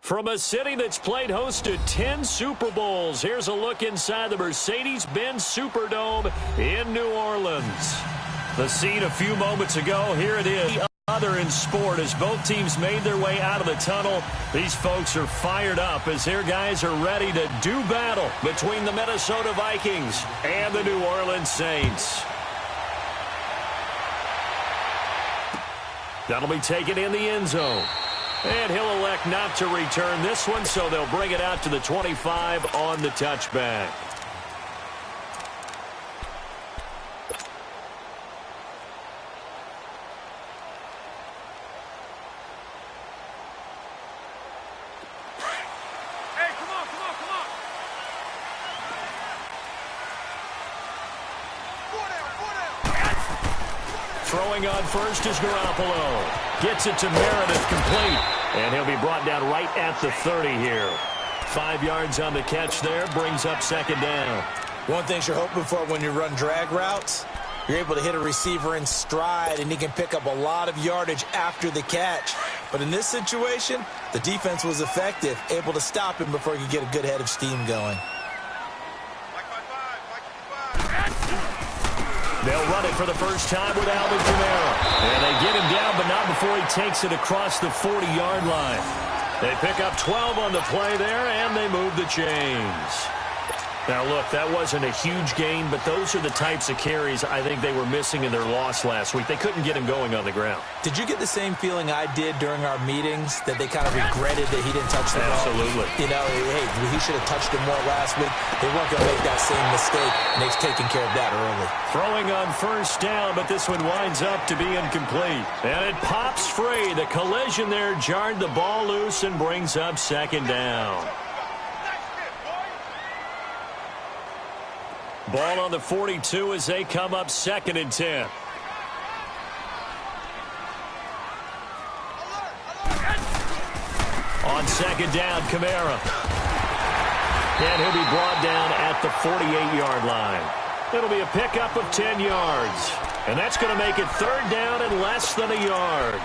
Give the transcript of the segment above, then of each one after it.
From a city that's played host to 10 Super Bowls, here's a look inside the Mercedes-Benz Superdome in New Orleans. The scene a few moments ago, here it is. Other in sport as both teams made their way out of the tunnel. These folks are fired up as their guys are ready to do battle between the Minnesota Vikings and the New Orleans Saints. That'll be taken in the end zone. And he'll elect not to return this one, so they'll bring it out to the 25 on the touchback. Throwing on first is Garoppolo. Gets it to Meredith, complete. And he'll be brought down right at the 30 here. 5 yards on the catch there, brings up second down. One thing you're hoping for when you run drag routes, you're able to hit a receiver in stride, and he can pick up a lot of yardage after the catch. But in this situation, the defense was effective, able to stop him before he could get a good head of steam going. They'll run it for the first time with Alvin Kamara. And they get him down, but not before he takes it across the 40-yard line. They pick up 12 on the play there, and they move the chains. Now, look, that wasn't a huge gain, but those are the types of carries I think they were missing in their loss last week. They couldn't get him going on the ground. Did you get the same feeling I did during our meetings, that they kind of regretted that he didn't touch the ball? Absolutely. You know, hey, he should have touched him more last week. They weren't going to make that same mistake, and they've taken care of that early. Throwing on first down, but this one winds up to be incomplete. And it pops free. The collision there jarred the ball loose and brings up second down. Ball on the 42 as they come up 2nd and 10. On second down, Kamara. And he'll be brought down at the 48-yard line. It'll be a pickup of 10 yards. And that's going to make it 3rd down and less than a yard.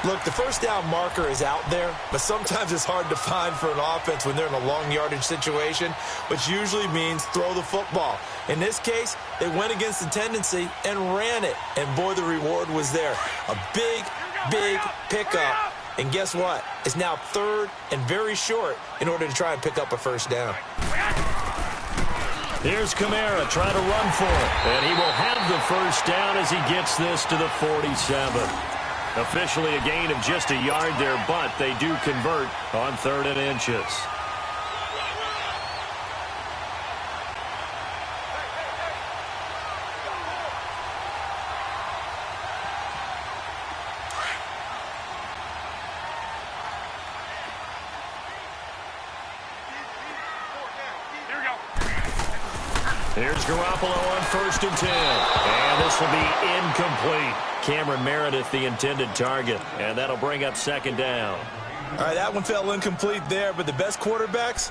Look, the first down marker is out there, but sometimes it's hard to find for an offense when they're in a long yardage situation, which usually means throw the football. In this case, they went against the tendency and ran it, and boy, the reward was there. A big, big pickup, and guess what? It's now 3rd and very short in order to try and pick up a first down. Here's Kamara trying to run for it, and he will have the first down as he gets this to the 47. Officially a gain of just a yard there, but they do convert on 3rd and inches. Here's Garoppolo on 1st and 10. And this will be incomplete. Cameron Meredith, the intended target. And that'll bring up 2nd down. All right, that one fell incomplete there, but the best quarterbacks,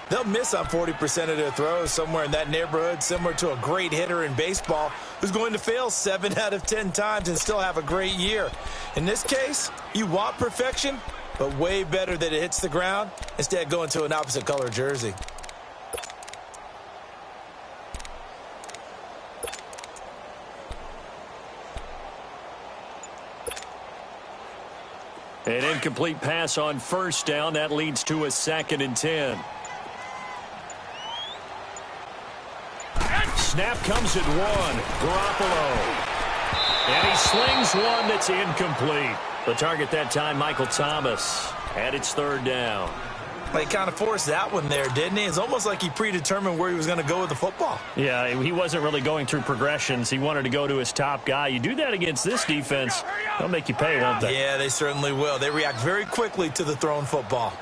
they'll miss on 40% of their throws, somewhere in that neighborhood, similar to a great hitter in baseball who's going to fail 7 out of 10 times and still have a great year. In this case, you want perfection, but way better that it hits the ground instead of going to an opposite color jersey. An incomplete pass on 1st down. That leads to a 2nd and 10. Snap comes at 1. Garoppolo. And he slings one that's incomplete. The target that time, Michael Thomas. And it's 3rd down. Well, he kind of forced that one there, didn't he? It's almost like he predetermined where he was going to go with the football. Yeah, he wasn't really going through progressions. He wanted to go to his top guy. You do that against this defense, they'll make you pay, won't they? Yeah, they certainly will. They react very quickly to the thrown football.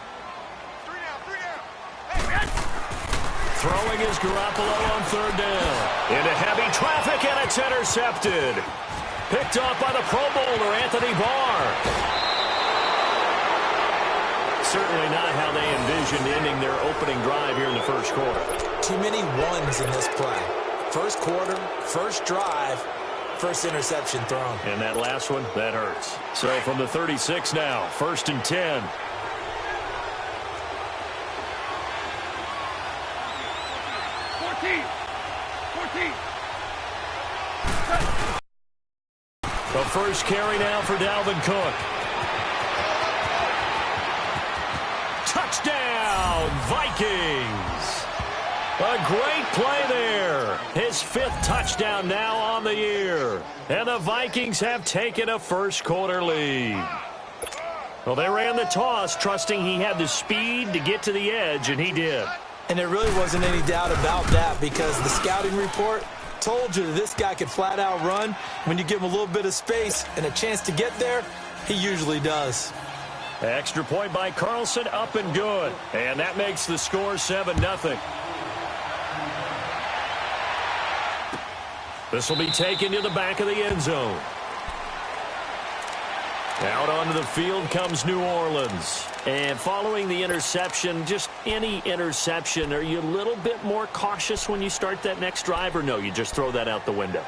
Throwing is Garoppolo on 3rd down. Into heavy traffic, and it's intercepted. Picked off by the Pro Bowler, Anthony Barr. Certainly not how they envisioned ending their opening drive here in the 1st quarter. Too many ones in this play. 1st quarter, 1st drive, 1st interception thrown. And that last one, that hurts. So from the 36 now, 1st and 10. The first carry now for Dalvin Cook. Touchdown, Vikings! A great play there. His 5th touchdown now on the year. And the Vikings have taken a first-quarter lead. Well, they ran the toss, trusting he had the speed to get to the edge, and he did. And there really wasn't any doubt about that because the scouting report told you that this guy could flat-out run. When you give him a little bit of space and a chance to get there, he usually does. Extra point by Carlson, up and good. And that makes the score 7-0. This will be taken to the back of the end zone. Out onto the field comes New Orleans. And following the interception, just any interception, are you a little bit more cautious when you start that next drive, or no, you just throw that out the window?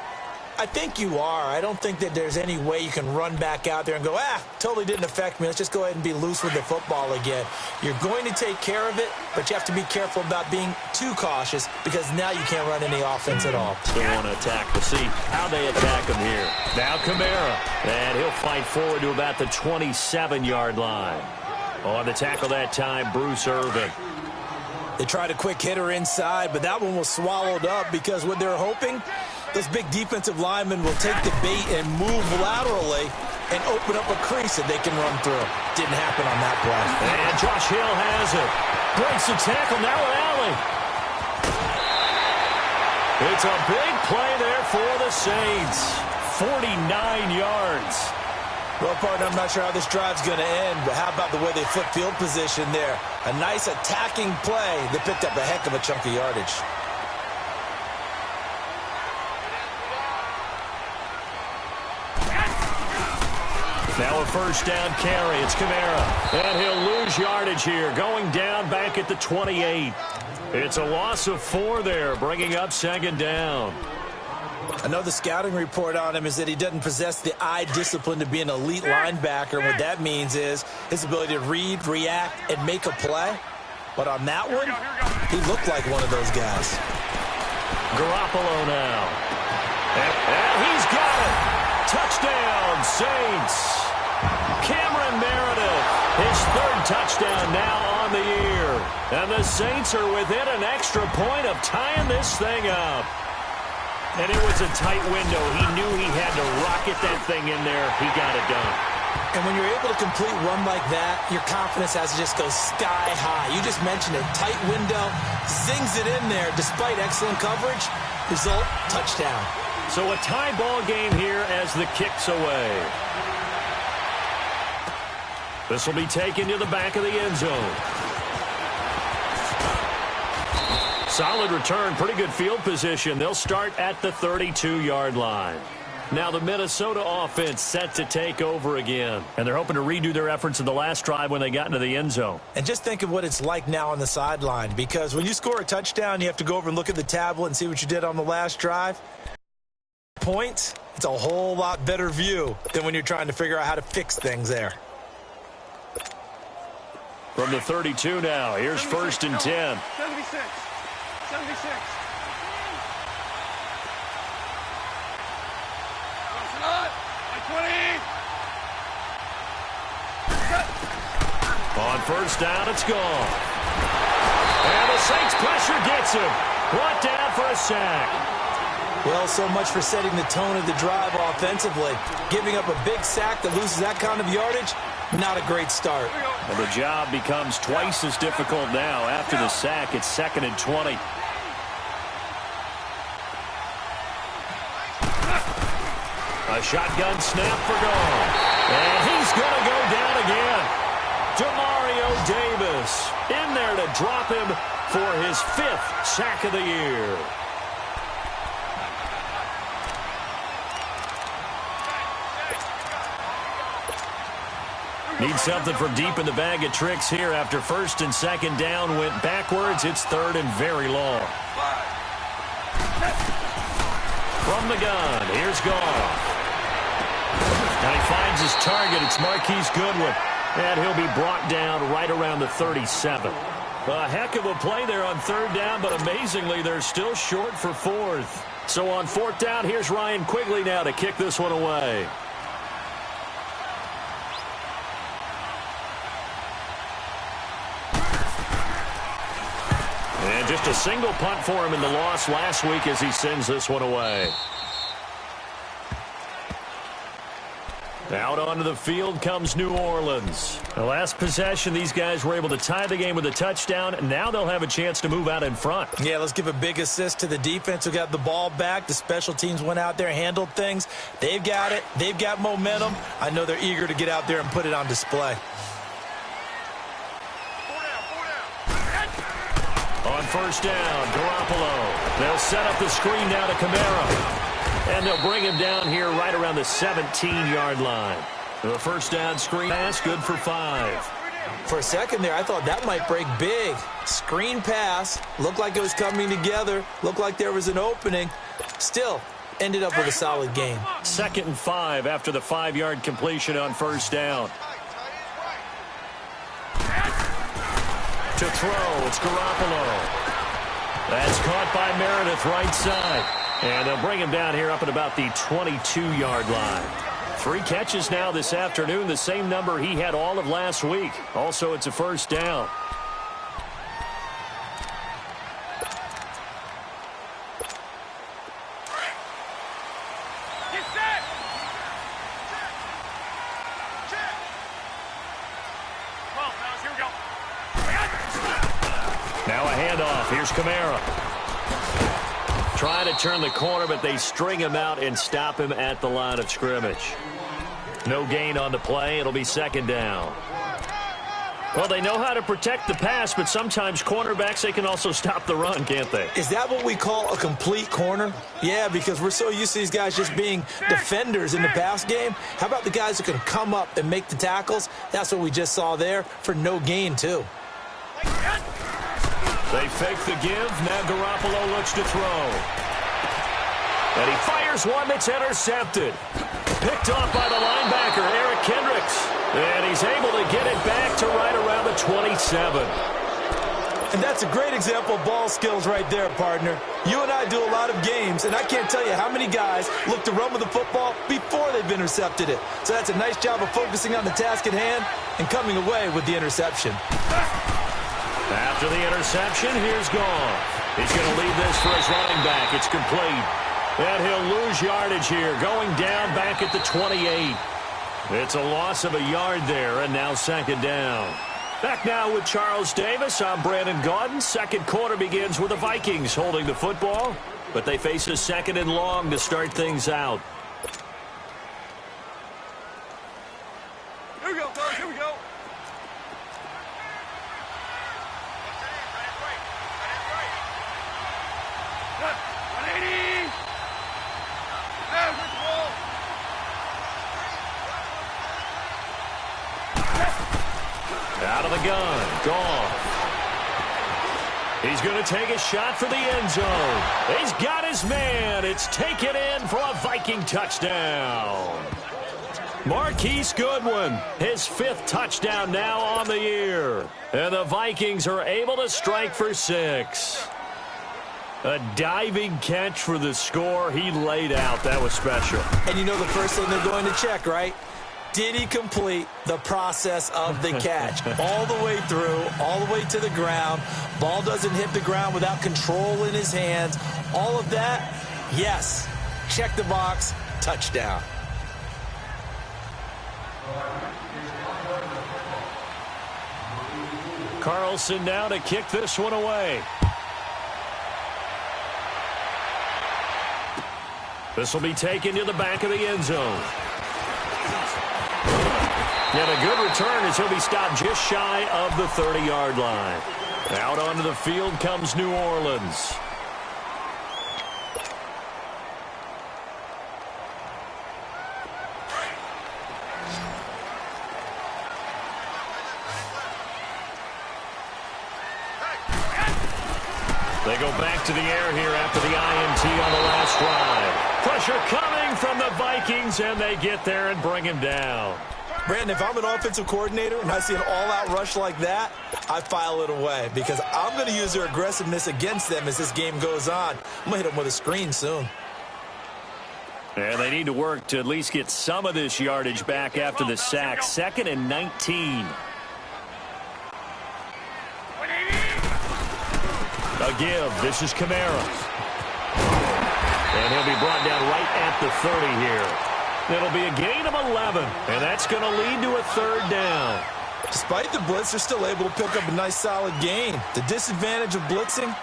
I think you are. I don't think that there's any way you can run back out there and go, totally didn't affect me. Let's just go ahead and be loose with the football again. You're going to take care of it, but you have to be careful about being too cautious because now you can't run any offense at all. Still want to attack. We'll see how they attack him here. Now Kamara, and he'll fight forward to about the 27-yard line. On the tackle that time, Bruce Irvin. They tried a quick hitter inside, but that one was swallowed up because what they're hoping, those big defensive linemen will take the bait and move laterally and open up a crease that they can run through. Didn't happen on that play. And Josh Hill has it. Breaks the tackle, now an alley. It's a big play there for the Saints. 49 yards. Well, partner, I'm not sure how this drive's going to end, but how about the way they flip field position there? A nice attacking play that picked up a heck of a chunk of yardage. Now a first down carry. It's Kamara. And he'll lose yardage here, going down back at the 28. It's a loss of 4 there, bringing up 2nd down. I know the scouting report on him is that he doesn't possess the eye discipline to be an elite linebacker. What that means is his ability to read, react, and make a play. But on that one, he looked like one of those guys. Garoppolo now. And he's got it. Touchdown, Saints. Cameron Meredith, his 3rd touchdown now on the year. And the Saints are within an extra point of tying this thing up. And it was a tight window. He knew he had to rocket that thing in there. He got it done. And when you're able to complete a run like that, your confidence has to just go sky high. You just mentioned it. Tight window, zings it in there despite excellent coverage. Result, touchdown. So a tie ball game here as the kick's away. This will be taken to the back of the end zone. Solid return, pretty good field position. They'll start at the 32-yard line. Now the Minnesota offense set to take over again. And they're hoping to redo their efforts in the last drive when they got into the end zone. And just think of what it's like now on the sideline. Because when you score a touchdown, you have to go over and look at the tablet and see what you did on the last drive. Points, it's a whole lot better view than when you're trying to figure out how to fix things there. From the 32 now, here's 1st and 10. 76. 76. On first down, it's gone. And the Saints pressure gets him. Brought down for a sack. Well, so much for setting the tone of the drive offensively. Giving up a big sack that loses that kind of yardage, not a great start. Well, the job becomes twice as difficult now. After the sack, it's 2nd and 20. A shotgun snap for goal. And he's going to go down again. Demario Davis in there to drop him for his 5th sack of the year. Need something from deep in the bag of tricks here after 1st and 2nd down went backwards. It's 3rd and very long. From the gun, here's Goff. Now he finds his target. It's Marquise Goodwin. And he'll be brought down right around the 37. A heck of a play there on third down, but amazingly, they're still short for fourth. So on fourth down, here's Ryan Quigley now to kick this one away. And just a single punt for him in the loss last week as he sends this one away. Out onto the field comes New Orleans. The last possession, these guys were able to tie the game with a touchdown. Now they'll have a chance to move out in front. Yeah, let's give a big assist to the defense who got the ball back. The special teams went out there, handled things. They've got it. They've got momentum. I know they're eager to get out there and put it on display. On first down, Garoppolo. They'll set up the screen now to Kamara. And they'll bring him down here right around the 17-yard line. The first down screen pass, good for 5. For a second there, I thought that might break big. Screen pass, looked like it was coming together, looked like there was an opening. Still, ended up with a solid game. 2nd and 5 after the 5-yard completion on first down. To throw, it's Garoppolo. That's caught by Meredith right side. And they'll bring him down here up at about the 22-yard line. 3 catches now this afternoon, the same number he had all of last week. Also, it's a first down. Get set! Come on, fellas, here we go. Now a handoff. Here's Kamara. Trying to turn the corner, but they string him out and stop him at the line of scrimmage. No gain on the play. It'll be 2nd down. Well, they know how to protect the pass, but sometimes cornerbacks, they can also stop the run, can't they? Is that what we call a complete corner? Yeah, because we're so used to these guys just being defenders in the pass game. How about the guys who can come up and make the tackles? That's what we just saw there for no gain, too. They fake the give. Now Garoppolo looks to throw. And he fires one that's intercepted. Picked off by the linebacker, Eric Kendricks. And he's able to get it back to right around the 27. And that's a great example of ball skills right there, partner. You and I do a lot of games, and I can't tell you how many guys look to run with the football before they've intercepted it. So that's a nice job of focusing on the task at hand and coming away with the interception. After the interception, here's Goff. He's going to leave this for his running back. It's complete. And he'll lose yardage here, going down back at the 28. It's a loss of a yard there, and now 2nd down. Back now with Charles Davis. I'm Brandon Gaudin. Second quarter begins with the Vikings holding the football, but they face a 2nd and long to start things out. Here we go, fellas, here we go. 180. Out of the gun, Goff. He's going to take a shot for the end zone. He's got his man. It's taken in for a Viking touchdown. Marquise Goodwin, his 5th touchdown now on the year. And the Vikings are able to strike for 6. A diving catch for the score. He laid out. That was special. And you know the first thing they're going to check, right? Did he complete the process of the catch? All the way through, all the way to the ground. Ball doesn't hit the ground without control in his hands. All of that, yes. Check the box, touchdown. Carlson now to kick this one away. This will be taken to the back of the end zone. And a good return as he'll be stopped just shy of the 30-yard line. Out onto the field comes New Orleans. They go back to the air here after the INT on the last drive. Pressure coming from the Vikings, and they get there and bring him down. Brandon, if I'm an offensive coordinator and I see an all-out rush like that, I file it away because I'm going to use their aggressiveness against them as this game goes on. I'm going to hit them with a screen soon. And they need to work to at least get some of this yardage back after the sack. 2nd and 19. A give. This is Kamara. And he'll be brought down right at the 30 here. It'll be a gain of 11, and that's going to lead to a 3rd down. Despite the blitz, they're still able to pick up a nice, solid gain. The disadvantage of blitzing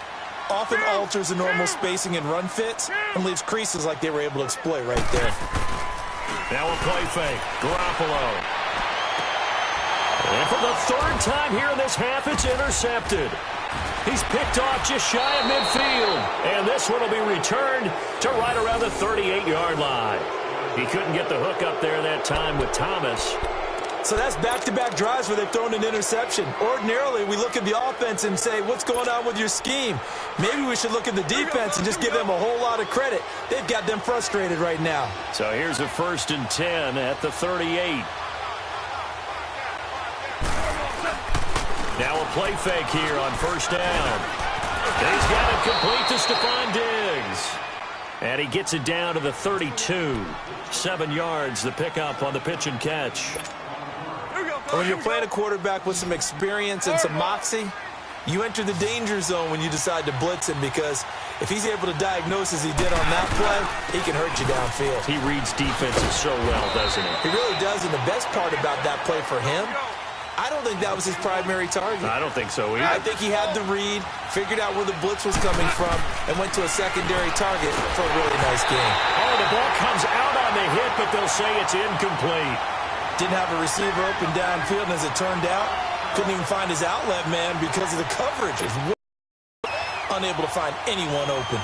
often alters the normal spacing and run fits and leaves creases like they were able to exploit right there. Now a play fake. Garoppolo. And for the 3rd time here in this half, it's intercepted. He's picked off just shy of midfield. And this one will be returned to right around the 38-yard line. He couldn't get the hook up there that time with Thomas. So that's back-to-back drives where they've thrown an interception. Ordinarily, we look at the offense and say, what's going on with your scheme? Maybe we should look at the defense and just give them a whole lot of credit. They've got them frustrated right now. So here's a 1st and 10 at the 38. Now a play fake here on 1st down. He's got it complete to Stephon Diggs. And he gets it down to the 32. 7 yards, the pickup on the pitch and catch. When you're playing a quarterback with some experience and some moxie, you enter the danger zone when you decide to blitz him because if he's able to diagnose as he did on that play, he can hurt you downfield. He reads defenses so well, doesn't he? He really does, and the best part about that play for him, I don't think that was his primary target. I don't think so either. I think he had the read, figured out where the blitz was coming from, and went to a secondary target for a really nice game. Oh, the ball comes out on the hit, but they'll say it's incomplete. Didn't have a receiver open downfield, and as it turned out, couldn't even find his outlet man because of the coverage. Unable to find anyone open.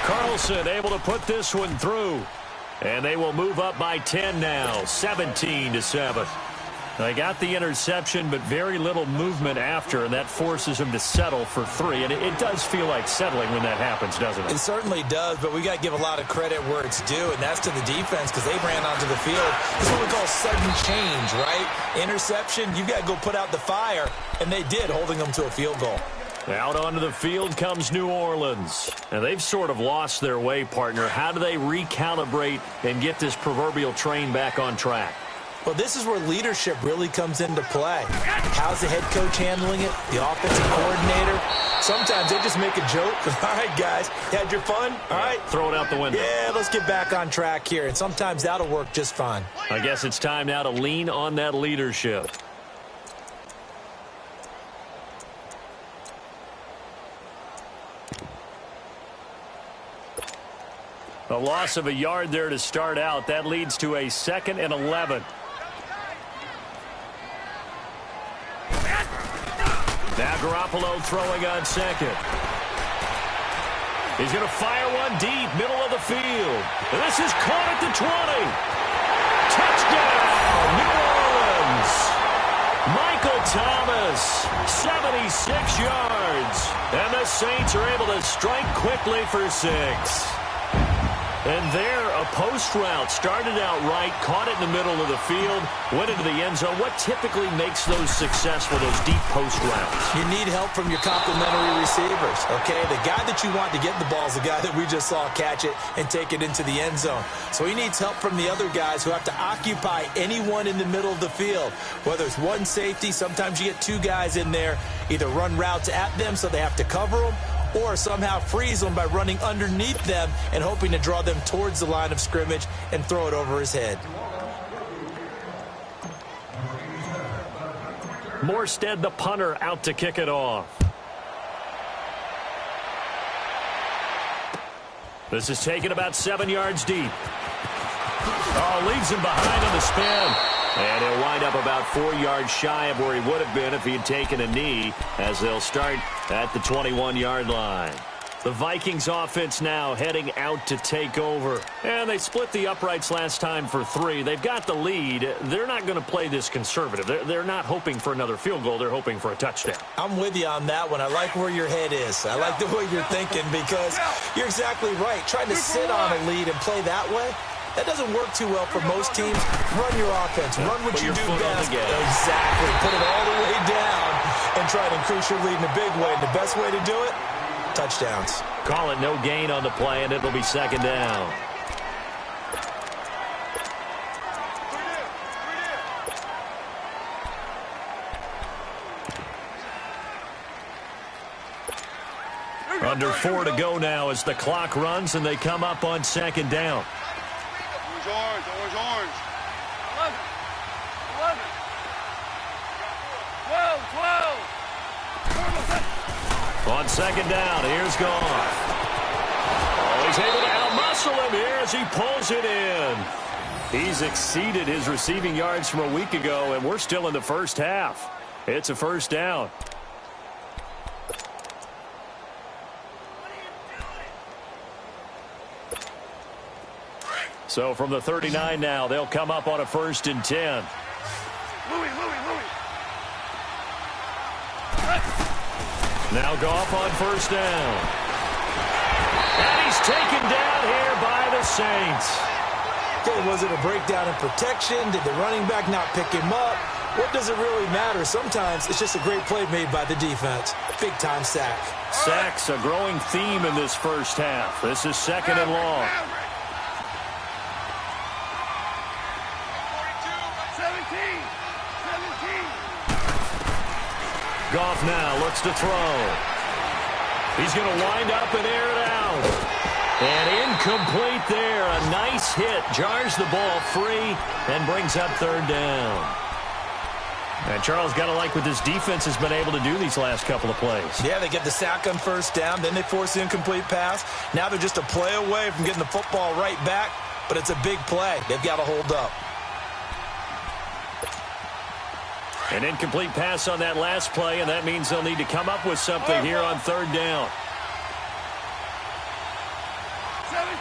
Carlson able to put this one through. And they will move up by 10 now, 17-7. They got the interception, but very little movement after, and that forces him to settle for 3. And it does feel like settling when that happens, doesn't it? It certainly does, but we got to give a lot of credit where it's due, and that's to the defense because they ran onto the field. This is what we call sudden change, right? Interception, you got to go put out the fire, and they did, holding them to a field goal. Out onto the field comes New Orleans. And they've sort of lost their way, partner. How do they recalibrate and get this proverbial train back on track? Well, this is where leadership really comes into play. How's the head coach handling it? The offensive coordinator? Sometimes they just make a joke. All right, guys, you had your fun? All right. Throw it out the window. Yeah, let's get back on track here. And sometimes that'll work just fine. I guess it's time now to lean on that leadership. A loss of a yard there to start out. That leads to a 2nd and 11. Now Garoppolo throwing on 2nd. He's going to fire one deep, middle of the field. And this is caught at the 20. Touchdown, New Orleans. Michael Thomas, 76 yards. And the Saints are able to strike quickly for 6. And there, a post route started out right, caught it in the middle of the field, went into the end zone. What typically makes those successful, those deep post routes? You need help from your complementary receivers, okay? The guy that you want to get the ball is the guy that we just saw catch it and take it into the end zone. So he needs help from the other guys who have to occupy anyone in the middle of the field. Whether it's one safety, sometimes you get 2 guys in there, either run routes at them so they have to cover them, or somehow freeze them by running underneath them and hoping to draw them towards the line of scrimmage and throw it over his head. Morstead, the punter, out to kick it off. This is taken about 7 yards deep. Oh, leaves him behind on the spin. And he'll wind up about 4 yards shy of where he would have been if he had taken a knee, as they'll start at the 21-yard line. The Vikings offense now heading out to take over. And they split the uprights last time for 3. They've got the lead. They're not going to play this conservative. They're not hoping for another field goal. They're hoping for a touchdown. I'm with you on that one. I like where your head is. I like the way you're thinking because you're exactly right. Trying to sit on a lead and play that way, that doesn't work too well for most teams. Run your offense. Run what you do best. Exactly. Put it all the way down and try to increase your lead in a big way. And the best way to do it, touchdowns. Call it no gain on the play, and it'll be second down. Under 4 to go now as the clock runs, and they come up on second down. Orange, orange. 11, 11. 12. On second down, here's Goff. Oh, he's able to outmuscle him here as he pulls it in. He's exceeded his receiving yards from a week ago, and we're still in the first half. It's a first down. So from the 39 now, they'll come up on a 1st and 10. Louis. Now Goff on 1st down. And he's taken down here by the Saints. Okay, was it a breakdown in protection? Did the running back not pick him up? What does it really matter? Sometimes it's just a great play made by the defense. Big-time sack. Sacks, a growing theme in this first half. This is 2nd and long. 17. Goff now looks to throw. He's going to wind up and air it out. And incomplete there. A nice hit. Jars the ball free and brings up 3rd down. And Charles, got to like what this defense has been able to do these last couple of plays. Yeah, they get the sack on 1st down. Then they force the incomplete pass. Now they're just a play away from getting the football right back. But it's a big play. They've got to hold up. An incomplete pass on that last play, and that means they'll need to come up with something here on 3rd down. 17.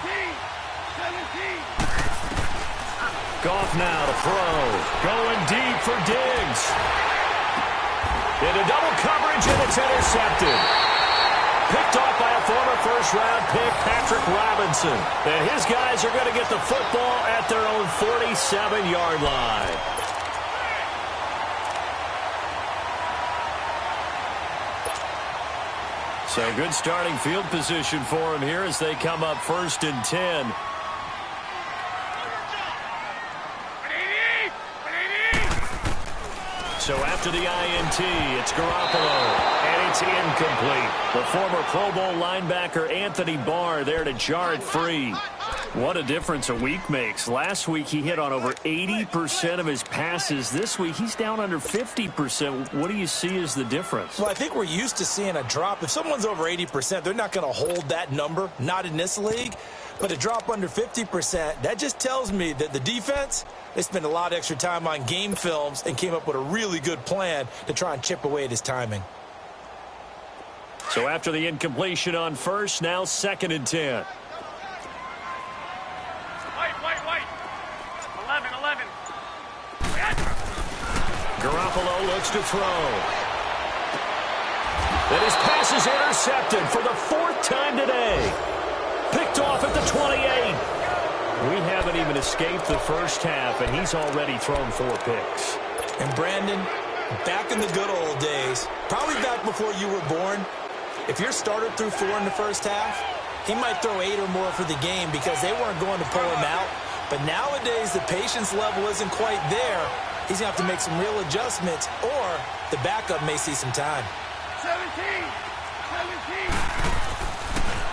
Goff now to throw. Going deep for Diggs. Into double coverage, and it's intercepted. Picked off by a former first-round pick, Patrick Robinson. And his guys are going to get the football at their own 47-yard line. So good starting field position for him here as they come up 1st and 10. So after the INT, it's Garoppolo, and it's incomplete. The former Pro Bowl linebacker Anthony Barr there to jar it free. What a difference a week makes. Last week he hit on over 80% of his passes. This week he's down under 50%. What do you see as the difference? Well, I think we're used to seeing a drop. If someone's over 80%, they're not going to hold that number, not in this league. But a drop under 50%, that just tells me that the defense, they spent a lot of extra time on game films and came up with a really good plan to try and chip away at his timing. So after the incompletion on 1st, now 2nd and 10. White. 11. Garoppolo looks to throw. And his pass is intercepted for the 4th time today. Picked off at the 28. We haven't even escaped the first half, and he's already thrown 4 picks. And Brandon, back in the good old days, probably back before you were born, if your starter threw 4 in the first half, he might throw 8 or more for the game because they weren't going to pull him out. But nowadays, the patience level isn't quite there. He's going to have to make some real adjustments, or the backup may see some time. 17.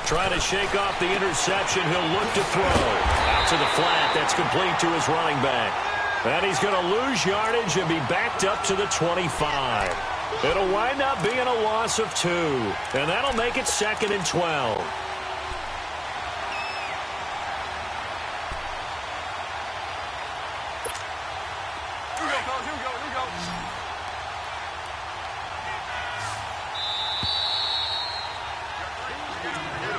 Trying to shake off the interception. He'll look to throw. Out to the flat. That's complete to his running back. And he's going to lose yardage and be backed up to the 25. It'll wind up being a loss of 2. And that'll make it 2nd and 12. Here we go.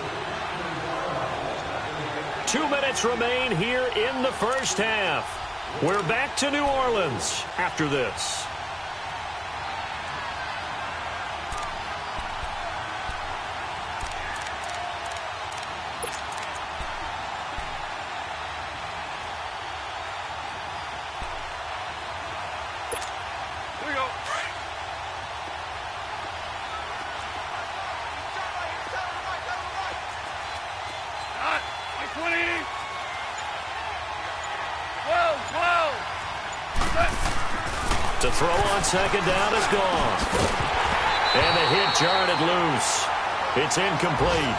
2 minutes remain here in the first half. We're back to New Orleans after this. Here we go. Hot. 20. 12. To throw on second down is gone. And the hit jarred it loose. It's incomplete.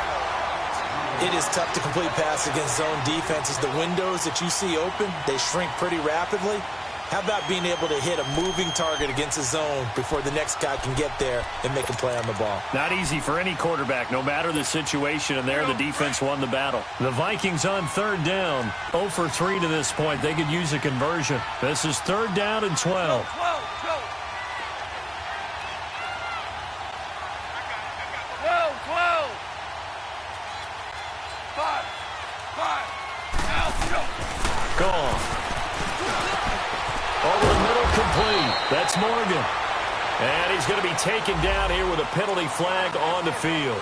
It is tough to complete pass against zone defenses. The windows that you see open, they shrink pretty rapidly. How about being able to hit a moving target against a zone before the next guy can get there and make a play on the ball? Not easy for any quarterback, no matter the situation, and there the defense won the battle. The Vikings on third down, 0 for 3 to this point. They could use a conversion. This is third down and 12. 12. 12. 5. Now, go. Gone. Over the middle, complete. That's Morgan. And he's going to be taken down here with a penalty flag on the field.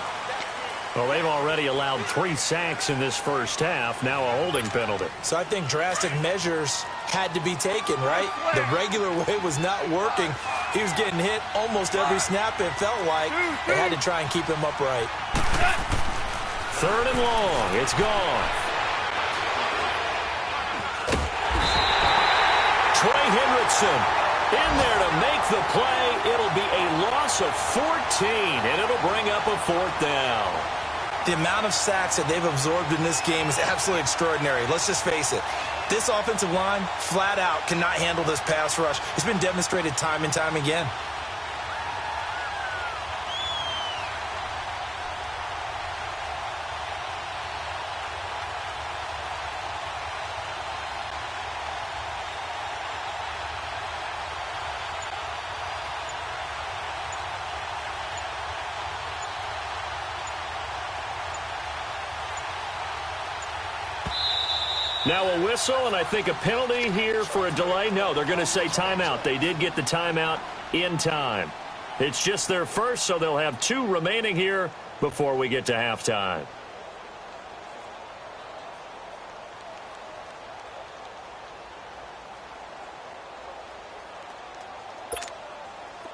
Well, they've already allowed 3 sacks in this first half. Now a holding penalty. So I think drastic measures had to be taken, right? The regular way was not working. He was getting hit almost every snap, it felt like. They had to try and keep him upright. Third and long. It's gone. Trey Hendrickson in there to make the play. It'll be a loss of 14, and it'll bring up a 4th down. The amount of sacks that they've absorbed in this game is absolutely extraordinary. Let's just face it. This offensive line, flat out, cannot handle this pass rush. It's been demonstrated time and time again. Now a whistle, and I think a penalty here for a delay. No, they're going to say timeout. They did get the timeout in time. It's just their first, so they'll have 2 remaining here before we get to halftime.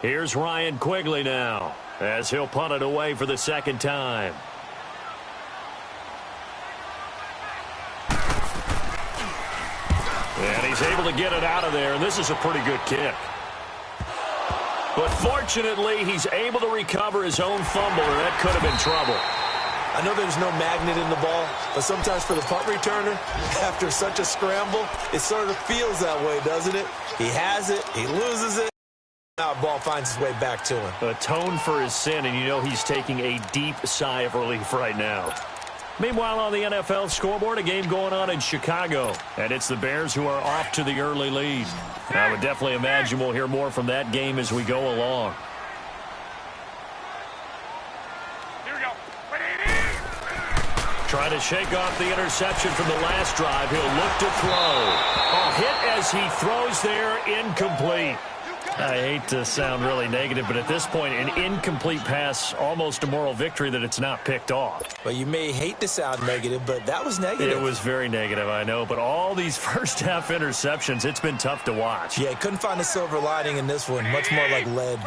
Here's Ryan Quigley now, as he'll punt it away for the second time. And he's able to get it out of there, and this is a pretty good kick. But fortunately, he's able to recover his own fumble, or that could have been trouble. I know there's no magnet in the ball, but sometimes for the punt returner, after such a scramble, it sort of feels that way, doesn't it? He has it, he loses it, now the ball finds its way back to him. Atone for his sin, and you know he's taking a deep sigh of relief right now. Meanwhile, on the NFL scoreboard, a game going on in Chicago, and it's the Bears who are off to the early lead. I would definitely imagine we'll hear more from that game as we go along. Here we go. Trying to shake off the interception from the last drive. He'll look to throw. A hit as he throws there, incomplete. I hate to sound really negative, but at this point, an incomplete pass, almost a moral victory that it's not picked off. Well, you may hate to sound negative, but that was negative. It was very negative, I know, but all these first-half interceptions, it's been tough to watch. Yeah, couldn't find a silver lining in this one. Much more like lead.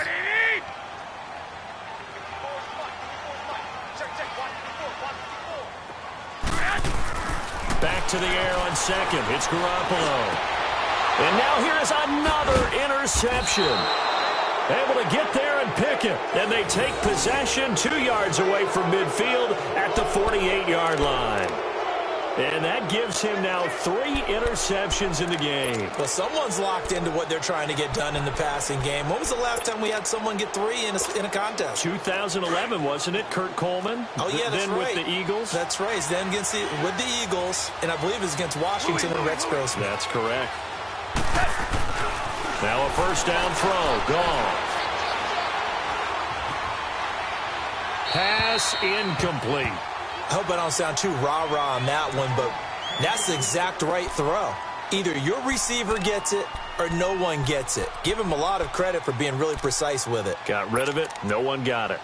Back to the air on second. It's Garoppolo. And now here is another interception. Able to get there and pick it. And they take possession 2 yards away from midfield at the 48-yard line. And that gives him now 3 interceptions in the game. Well, someone's locked into what they're trying to get done in the passing game. When was the last time we had someone get 3 in a contest? 2011, wasn't it? Kurt Coleman? Oh, yeah, that's then right. with the Eagles? That's right. It's then with the Eagles, and I believe it's against Washington and Rex Grossman. That's correct. Now a first down throw. Gone. Pass incomplete. I hope I don't sound too rah-rah on that one, but That's the exact right throw. Either your receiver gets it or no one gets it. Give him a lot of credit for being really precise with it. Got rid of it. No one got it.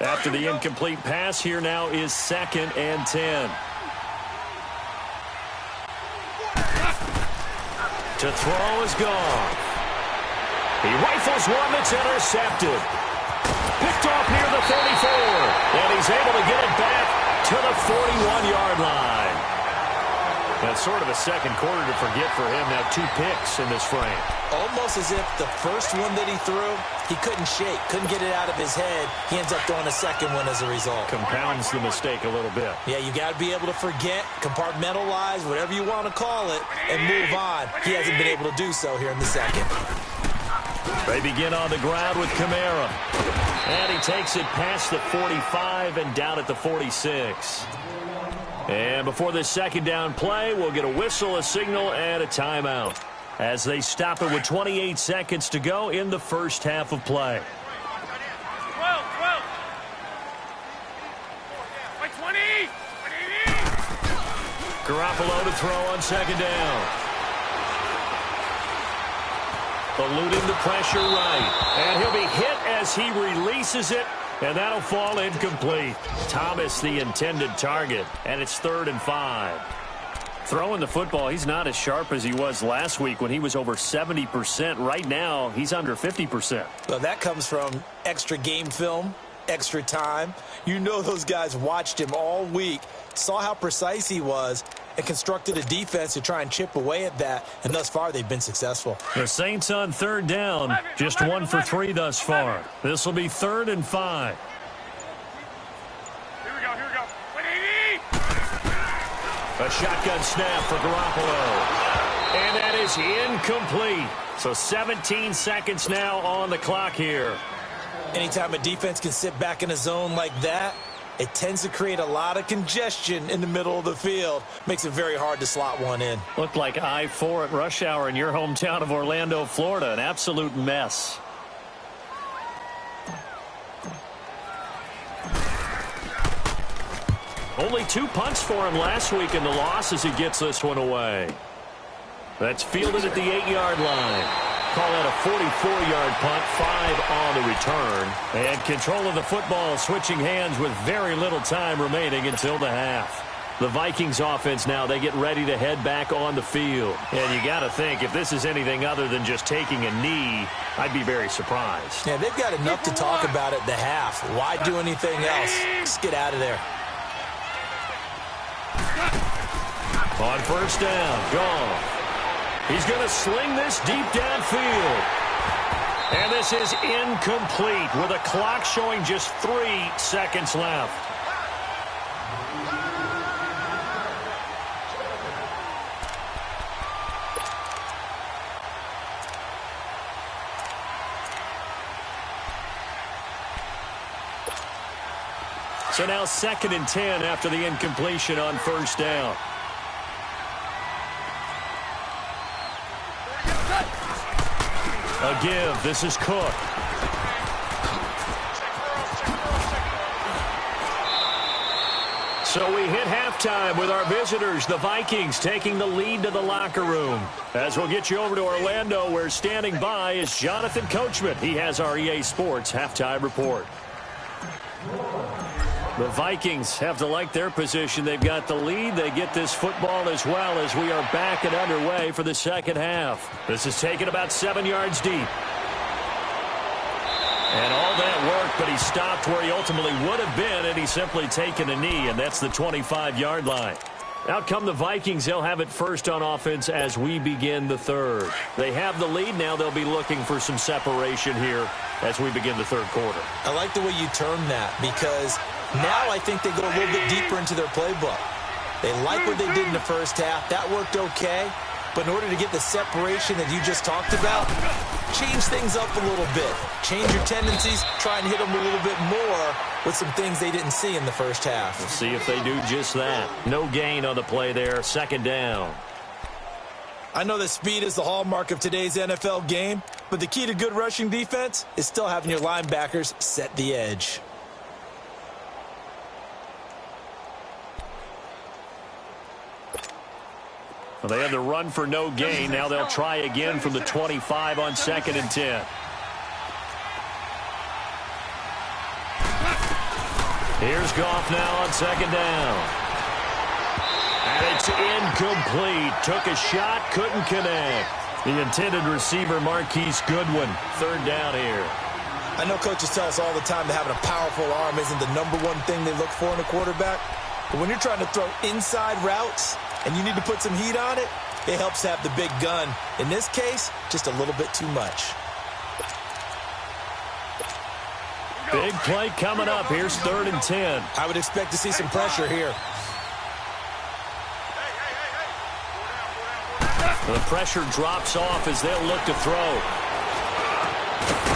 After the incomplete pass, here now is 2nd and 10. To throw is gone. He rifles one that's intercepted. Picked off near the 34. And he's able to get it back to the 41-yard line. That's sort of a second quarter to forget for him. Now 2 picks in this frame. Almost as if the first one that he threw, he couldn't shake, couldn't get it out of his head. He ends up throwing a second one as a result. Compounds the mistake a little bit. Yeah, you got to be able to forget, compartmentalize, whatever you want to call it, and move on. He hasn't been able to do so here in the second. They begin on the ground with Kamara. And he takes it past the 45 and down at the 46. And before this second down play, we'll get a whistle, a signal, and a timeout as they stop it with 28 seconds to go in the first half of play. 12. By 20. Garoppolo to throw on second down. Eluding the pressure right. And he'll be hit as he releases it. And that'll fall incomplete. Thomas, the intended target. And it's 3rd and 5. Throwing the football, he's not as sharp as he was last week when he was over 70%. Right now, he's under 50%. Well, that comes from extra game film, extra time. You know those guys watched him all week, saw how precise he was, and constructed a defense to try and chip away at that. And thus far, they've been successful. The Saints on 3rd down, just 1 for 3 thus far. This will be 3rd and 5. Here we go. 180. A shotgun snap for Garoppolo. And that is incomplete. So 17 seconds now on the clock here. Anytime a defense can sit back in a zone like that, it tends to create a lot of congestion in the middle of the field. Makes it very hard to slot one in. Looked like I-4 at rush hour in your hometown of Orlando, Florida. An absolute mess. Only 2 punts for him last week in the loss as he gets this one away. That's fielded at the 8-yard line. Call that a 44-yard punt, 5 on the return. And control of the football switching hands with very little time remaining until the half. The Vikings offense now, they get ready to head back on the field. And you got to think, if this is anything other than just taking a knee, I'd be very surprised. Yeah, they've got enough to talk about at the half. Why do anything else? Just get out of there. On 1st down, gone. He's going to sling this deep downfield. And this is incomplete with a clock showing just 3 seconds left. So now 2nd and 10 after the incompletion on 1st down. A give. This is Cook. So we hit halftime with our visitors, the Vikings, taking the lead to the locker room. As we'll get you over to Orlando, where standing by is Jonathan Coachman. He has our EA Sports halftime report. The Vikings have to like their position. They've got the lead. They get this football as well as we are back and underway for the second half. This is taken about 7 yards deep. And all that work, but he stopped where he ultimately would have been, and he's simply taken a knee, and that's the 25-yard line. Out come the Vikings. They'll have it first on offense as we begin the third. They have the lead. Now they'll be looking for some separation here as we begin the third quarter. I like the way you term that, because now I think they go a little bit deeper into their playbook. They like what they did in the first half. That worked okay. But in order to get the separation that you just talked about, change things up a little bit. Change your tendencies. Try and hit them a little bit more with some things they didn't see in the first half. We'll see if they do just that. No gain on the play there. 2nd down. I know that speed is the hallmark of today's NFL game, but the key to good rushing defense is still having your linebackers set the edge. Well, they had the run for no gain. Now they'll try again from the 25 on 2nd and 10. Here's Goff now on 2nd down. And it's incomplete. Took a shot, couldn't connect. The intended receiver, Marquise Goodwin, 3rd down here. I know coaches tell us all the time that having a powerful arm isn't the #1 thing they look for in a quarterback. But when you're trying to throw inside routes and you need to put some heat on it, it helps to have the big gun. In this case, just a little bit too much. Big play coming up. Here's 3rd and 10. I would expect to see some pressure here. The pressure drops off as they'll look to throw.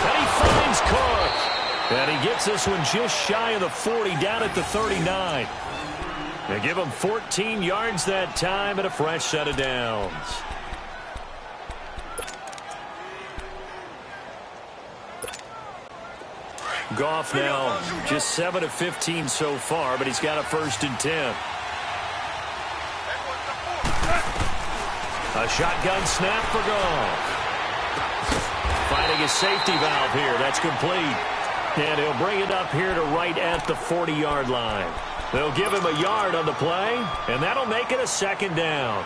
And he finds Cook. And he gets this one just shy of the 40, down at the 39. They give him 14 yards that time and a fresh set of downs. Goff now just 7 of 15 so far, but he's got a 1st and 10. A shotgun snap for Goff. Finding a safety valve here. That's complete. And he'll bring it up here to right at the 40-yard line. They'll give him a yard on the play, and that'll make it a 2nd down.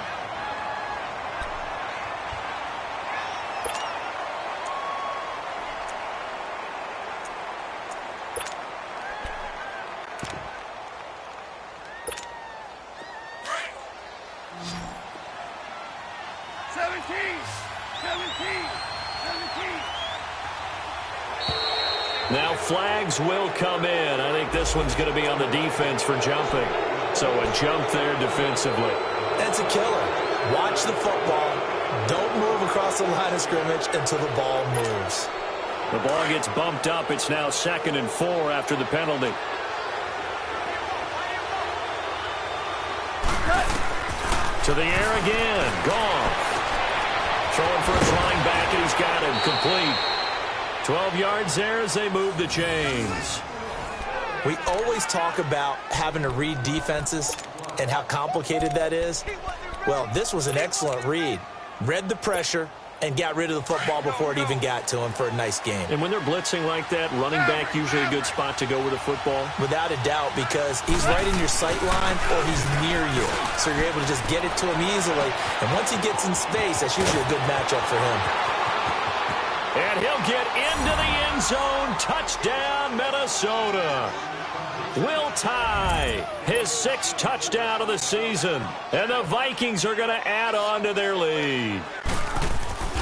Now flags will come in. I think this one's going to be on the defense for jumping. So a jump there defensively. That's a killer. Watch the football. Don't move across the line of scrimmage until the ball moves. The ball gets bumped up. It's now 2nd and 4 after the penalty. To the air again. Goff. Throwing for his line back, and he's got him complete. 12 yards there as they move the chains. We always talk about having to read defenses and how complicated that is. Well, this was an excellent read. Read the pressure and got rid of the football before it even got to him for a nice game. And when they're blitzing like that, running back usually a good spot to go with the football? Without a doubt, because he's right in your sight line or he's near you. So you're able to just get it to him easily. And once he gets in space, that's usually a good matchup for him. And he'll get into the end zone. Touchdown, Minnesota. Will tie his 6th touchdown of the season. And the Vikings are going to add on to their lead.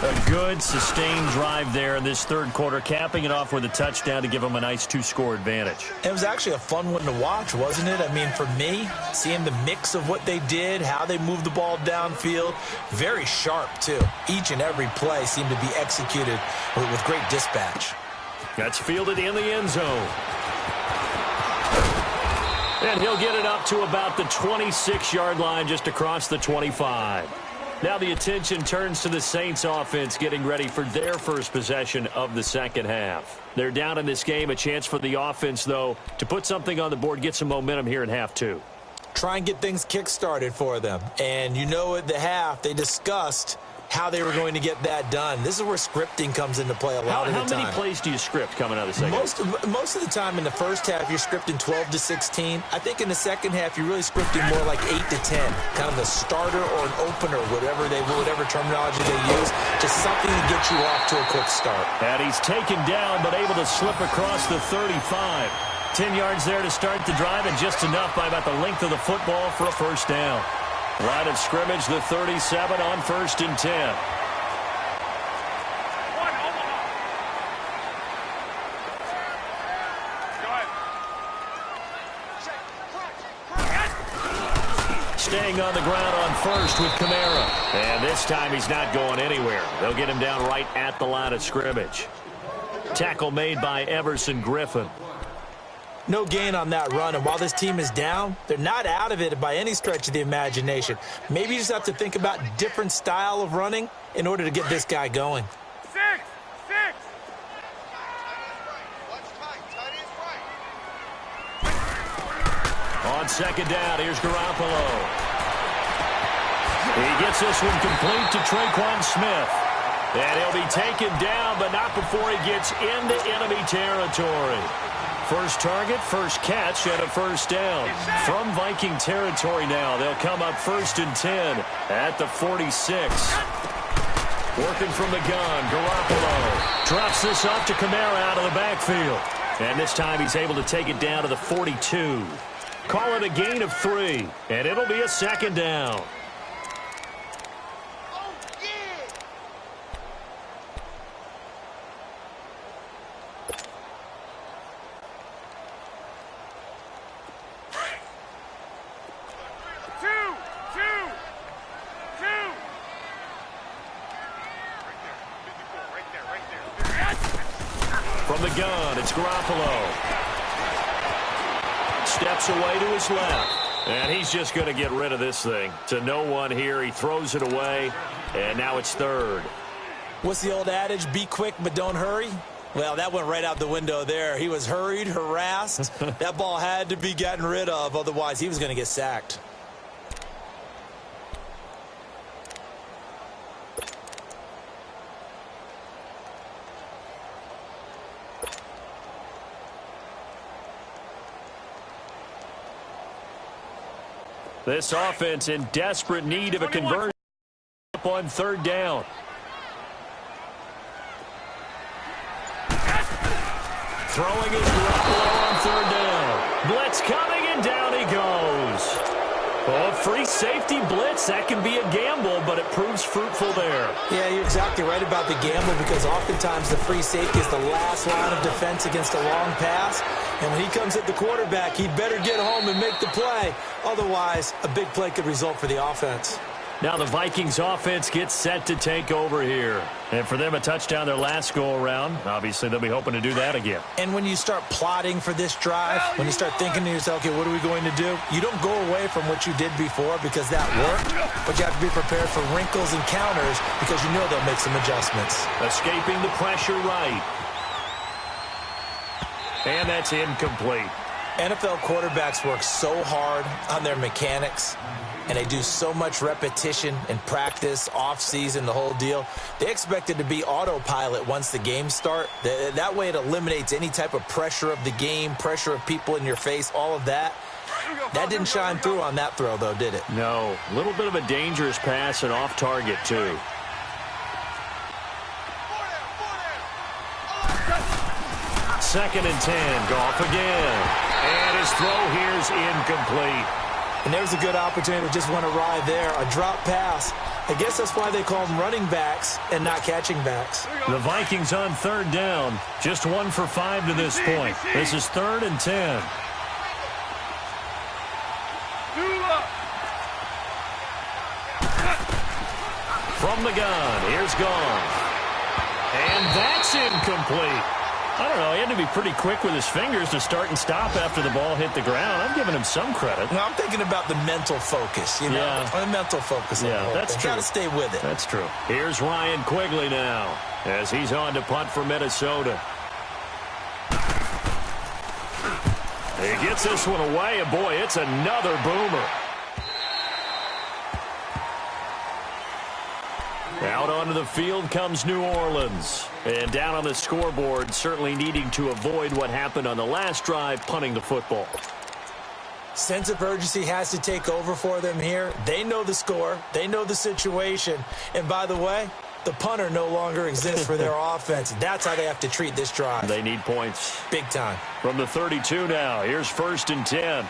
A good, sustained drive there in this 3rd quarter, capping it off with a touchdown to give them a nice 2-score advantage. It was actually a fun one to watch, wasn't it? I mean, for me, seeing the mix of what they did, how they moved the ball downfield, very sharp, too. Each and every play seemed to be executed with great dispatch. That's fielded in the end zone. And he'll get it up to about the 26-yard line, just across the 25. Now the attention turns to the Saints offense getting ready for their first possession of the second half. They're down in this game. A chance for the offense, though, to put something on the board, get some momentum here in half two. Try and get things kick-started for them. And you know at the half, they discussed how they were going to get that done. This is where scripting comes into play a lot of the time. How many plays do you script coming out of the second half? Most of the time in the first half, you're scripting 12 to 16. I think in the second half, you're really scripting more like 8 to 10. Kind of the starter or an opener, whatever terminology they use. Just something to get you off to a quick start. And he's taken down, but able to slip across the 35. 10 yards there to start the drive, and just enough by about the length of the football for a first down. Line of scrimmage, the 37 on 1st and 10. Staying on the ground on first with Kamara. And this time he's not going anywhere. They'll get him down right at the line of scrimmage. Tackle made by Everson Griffin. No gain on that run, and while this team is down, they're not out of it by any stretch of the imagination. Maybe you just have to think about different style of running in order to get this guy going. 6. On second down, here's Garoppolo. He gets this one complete to Traquan Smith. And he'll be taken down, but not before he gets into enemy territory. First target, first catch, and a first down. From Viking territory now, they'll come up 1st and 10 at the 46. Working from the gun, Garoppolo drops this off to Kamara out of the backfield. And this time he's able to take it down to the 42. Call it a gain of 3, and it'll be a 2nd down. From the gun, it's Garoppolo. Steps away to his left. And he's just going to get rid of this thing. To no one here, he throws it away. And now it's 3rd. What's the old adage? Be quick, but don't hurry. Well, that went right out the window there. He was hurried, harassed. That ball had to be gotten rid of. Otherwise, he was going to get sacked. This offense in desperate need of a conversion on 3rd down. Throwing his Garoppolo on 3rd down. Blitz coming, and down he goes. Oh, free safety blitz, that can be a gamble, but it proves fruitful there. Yeah, you're exactly right about the gamble, because oftentimes the free safety is the last line of defense against a long pass. And when he comes at the quarterback, he'd better get home and make the play. Otherwise, a big play could result for the offense. Now the Vikings offense gets set to take over here. And for them, a touchdown their last go-around. Obviously, they'll be hoping to do that again. And when you start plotting for this drive, when you start thinking to yourself, okay, what are we going to do? You don't go away from what you did before because that worked. But you have to be prepared for wrinkles and counters because you know they'll make some adjustments. Escaping the pressure right. And that's incomplete. NFL quarterbacks work so hard on their mechanics, and they do so much repetition and practice, off-season, the whole deal. They expect it to be autopilot once the games start. That way it eliminates any type of pressure of the game, pressure of people in your face, all of that. That didn't shine through on that throw, though, did it? No. A little bit of a dangerous pass and off target, too. Second and 10. Goff again. And his throw here's incomplete. And there's a good opportunity to just want to ride there. A drop pass. I guess that's why they call them running backs and not catching backs. The Vikings on 3rd down. Just 1 for 5 to this point. This is 3rd and 10. From the gun, here's Goff. And that's incomplete. I don't know, he had to be pretty quick with his fingers to start and stop after the ball hit the ground. I'm giving him some credit. No, I'm thinking about the mental focus, you know. Yeah. The mental focus. Yeah, that's true. Got to stay with it. That's true. Here's Ryan Quigley now as he's on to punt for Minnesota. He gets this one away, and boy, it's another boomer. Out onto the field comes New Orleans. And down on the scoreboard, certainly needing to avoid what happened on the last drive, punting the football. Sense of urgency has to take over for them here. They know the score. They know the situation. And by the way, the punter no longer exists for their offense. That's how they have to treat this drive. They need points. Big time. From the 32 now, here's 1st and 10.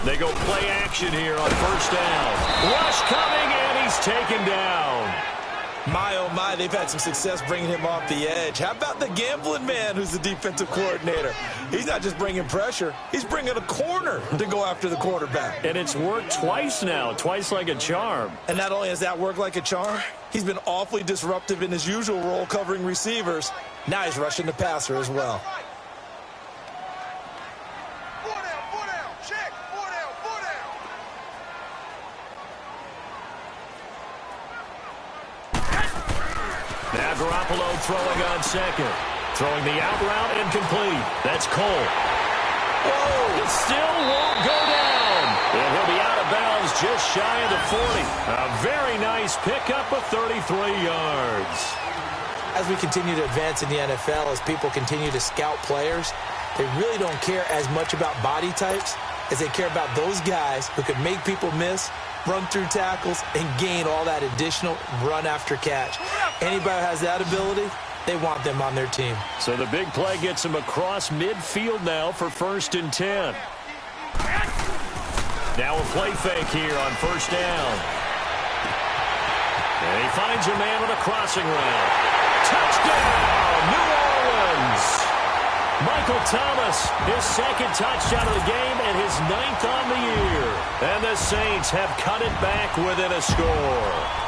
They go play action here on 1st down. Rush coming, and he's taken down. My, oh, my, they've had some success bringing him off the edge. How about the gambling man who's the defensive coordinator? He's not just bringing pressure. He's bringing a corner to go after the quarterback. And it's worked twice now, twice like a charm. And not only has that worked like a charm, he's been awfully disruptive in his usual role covering receivers. Now he's rushing the passer as well. Now Garoppolo throwing on 2nd. Throwing the out route incomplete. That's Cole. Whoa! It still won't go down. And he'll be out of bounds just shy of the 40. A very nice pickup of 33 yards. As we continue to advance in the NFL, as people continue to scout players, they really don't care as much about body types as they care about those guys who can make people miss, run through tackles, and gain all that additional run after catch. Anybody who has that ability, they want them on their team. So the big play gets him across midfield now for 1st and 10. Now a play fake here on 1st down. And he finds a man on a crossing route. Touchdown, New Orleans! Michael Thomas, his 2nd touchdown of the game and his 9th on the year. And the Saints have cut it back within a score.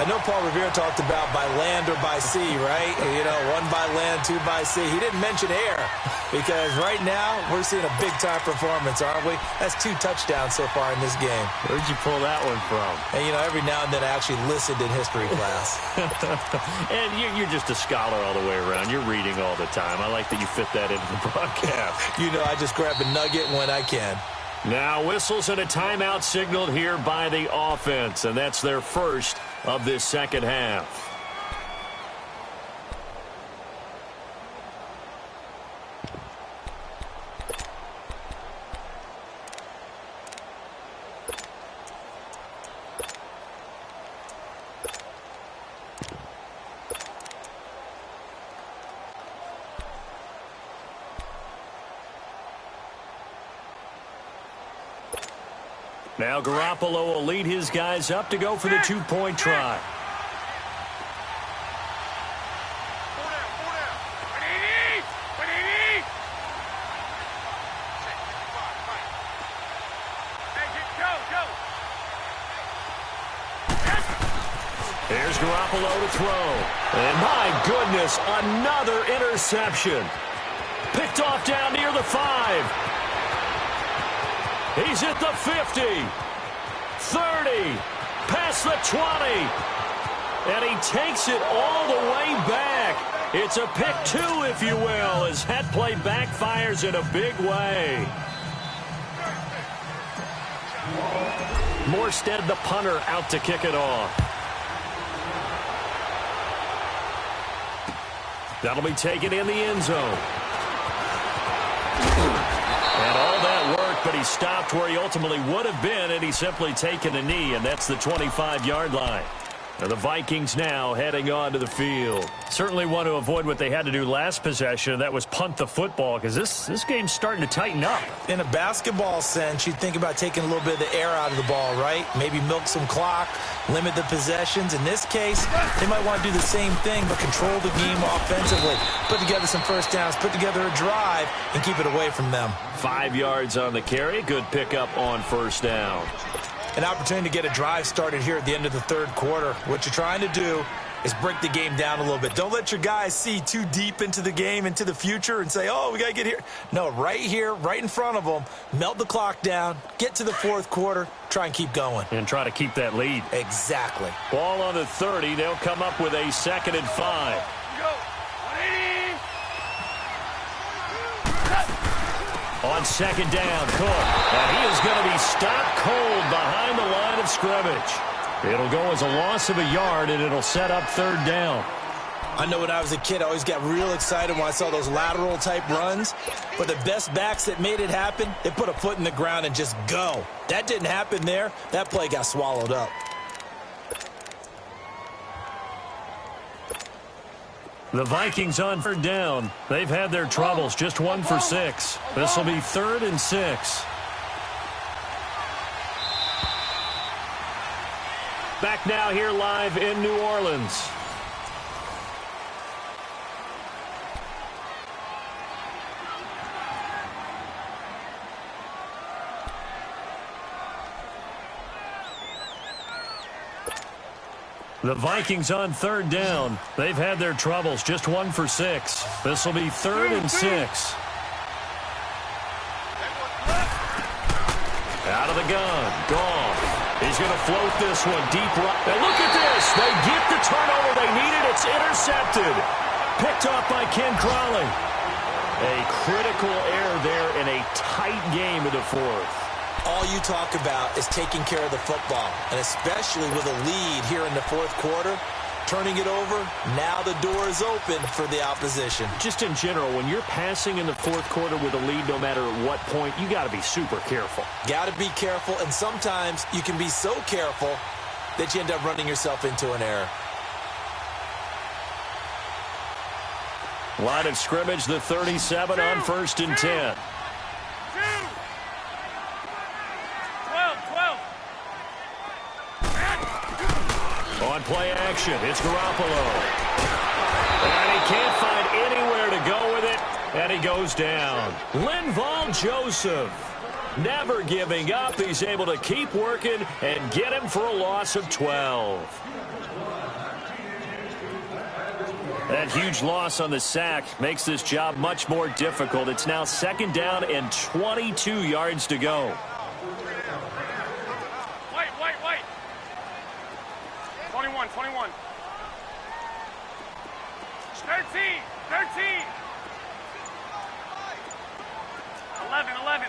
I know Paul Revere talked about by land or by sea, right? You know, 1 by land, 2 by sea. He didn't mention air because right now we're seeing a big-time performance, aren't we? That's 2 touchdowns so far in this game. Where'd you pull that one from? And, you know, every now and then I actually listened in history class. And you're just a scholar all the way around. You're reading all the time. I like that you fit that into the broadcast. You know, I just grab a nugget when I can. Now whistles and a timeout signaled here by the offense, and that's their first of this 2nd half. Now Garoppolo will lead his guys up to go for the 2-point try. Here's Garoppolo to throw. And my goodness, another interception. Picked off down near the 5. He's at the 50, 30, past the 20, and he takes it all the way back. It's a pick 2, if you will, as that play backfires in a big way. Morstead, the punter, out to kick it off. That'll be taken in the end zone. And all that work, but he stopped where he ultimately would have been, and he's simply taken a knee, and that's the 25-yard line. And the Vikings now heading onto the field. Certainly want to avoid what they had to do last possession, and that was punt the football, because this game's starting to tighten up. In a basketball sense, you think about taking a little bit of the air out of the ball, right? Maybe milk some clock, limit the possessions. In this case, they might want to do the same thing, but control the game offensively. Put together some first downs, put together a drive, and keep it away from them. 5 yards on the carry. Good pickup on 1st down. An opportunity to get a drive started here at the end of the 3rd quarter. What you're trying to do is break the game down a little bit. Don't let your guys see too deep into the game, into the future, and say, oh, we got to get here. No, right here, right in front of them, melt the clock down, get to the 4th quarter, try and keep going. And try to keep that lead. Exactly. Ball on the 30. They'll come up with a 2nd and 5. On 2nd down, Cook. And he is going to be stopped cold behind the line of scrimmage. It'll go as a loss of a yard, and it'll set up 3rd down. I know when I was a kid, I always got real excited when I saw those lateral-type runs. But the best backs that made it happen, they put a foot in the ground and just go. That didn't happen there. That play got swallowed up. The Vikings on 3rd down. They've had their troubles. Just 1 for 6. This will be 3rd and 6. Back now here live in New Orleans. The Vikings on 3rd down. They've had their troubles. Just 1 for 6. This will be 3rd and 6. Out of the gun. Goff. He's going to float this one deep right. And look at this. They get the turnover they needed. It's intercepted. picked off by Ken Crawley. A critical error there in a tight game in the fourth. All you talk about is taking care of the football, and especially with a lead here in the fourth quarter, turning it over, now the door is open for the opposition. Just in general, when you're passing in the fourth quarter with a lead, no matter at what point, you got to be super careful. Got to be careful, and sometimes you can be so careful that you end up running yourself into an error. Line of scrimmage, the 37 on 1st and 10. 12. On play action, it's Garoppolo. And he can't find anywhere to go with it, and he goes down. Linval Joseph, never giving up. He's able to keep working and get him for a loss of 12. That huge loss on the sack makes this job much more difficult. It's now 2nd down and 22 yards to go. Wait. 21. 13. 11.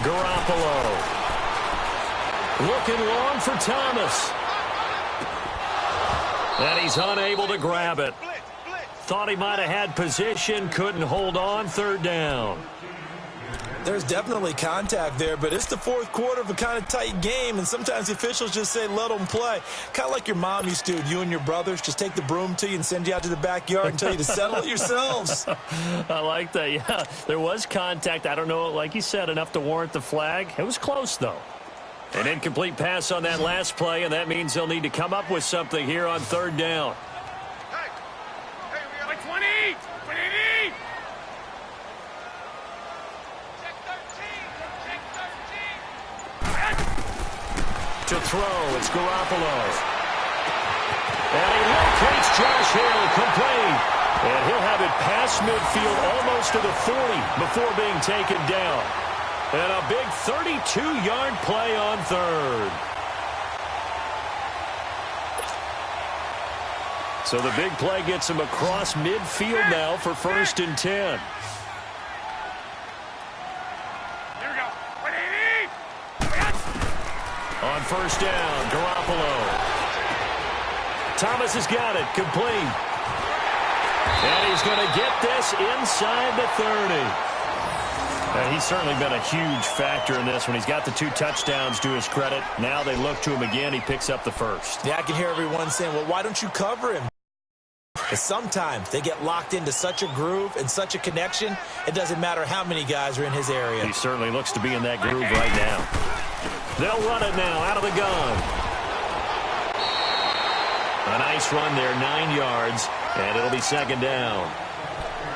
Garoppolo. Looking long for Thomas. And he's unable to grab it. Thought he might have had position, couldn't hold on, 3rd down. There's definitely contact there, but it's the fourth quarter of a kind of tight game, and sometimes the officials just say, let them play. Kind of like your mom used to, you and your brothers, just take the broom to you and send you out to the backyard and tell you to settle it yourselves. I like that, yeah. There was contact. I don't know, like you said, enough to warrant the flag. It was close, though. An incomplete pass on that last play, and that means they'll need to come up with something here on 3rd down. Hey, 20. To throw, it's Garoppolo. And he locates Josh Hill, complete. And he'll have it past midfield almost to the 40 before being taken down. And a big 32-yard play on 3rd. So the big play gets him across midfield now for 1st and 10. Here we go. 180. On 1st down, Garoppolo. Thomas has got it, complete. And he's going to get this inside the 30. And he's certainly been a huge factor in this when he's got the 2 touchdowns to his credit. Now they look to him again. He picks up the 1st. Yeah, I can hear everyone saying, well, why don't you cover him? Because sometimes they get locked into such a groove and such a connection, it doesn't matter how many guys are in his area. He certainly looks to be in that groove right now. They'll run it now out of the gun. A nice run there, 9 yards, and it'll be 2nd down.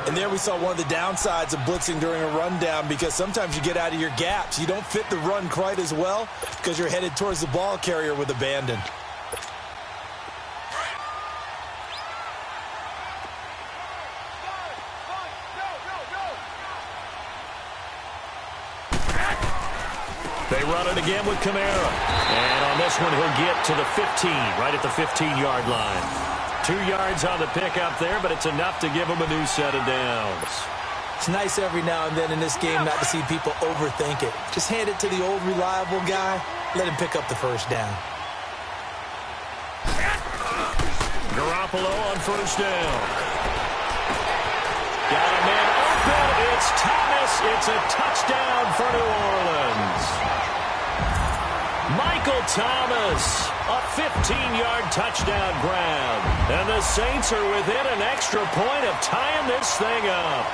And there we saw one of the downsides of blitzing during a rundown, because sometimes you get out of your gaps. You don't fit the run quite as well because you're headed towards the ball carrier with abandon. They run it again with Kamara. And on this one, he'll get to the 15, right at the 15-yard line. 2 yards on the pickup there, but it's enough to give him a new set of downs. It's nice every now and then in this game not to see people overthink it. Just hand it to the old reliable guy. Let him pick up the 1st down. Garoppolo on 1st down. Got a man open. It's Thomas. It's a touchdown for New Orleans. Michael Thomas, a 15-yard touchdown grab. And the Saints are within an extra point of tying this thing up.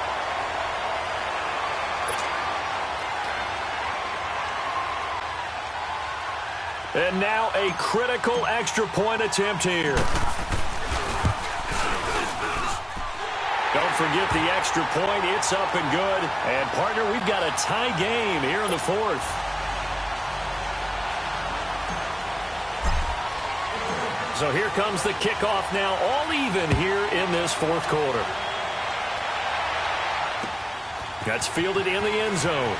And now a critical extra point attempt here. Don't forget the extra point. It's up and good. And, partner, we've got a tie game here in the 4th. So here comes the kickoff now, all even here in this 4th quarter. That's fielded in the end zone.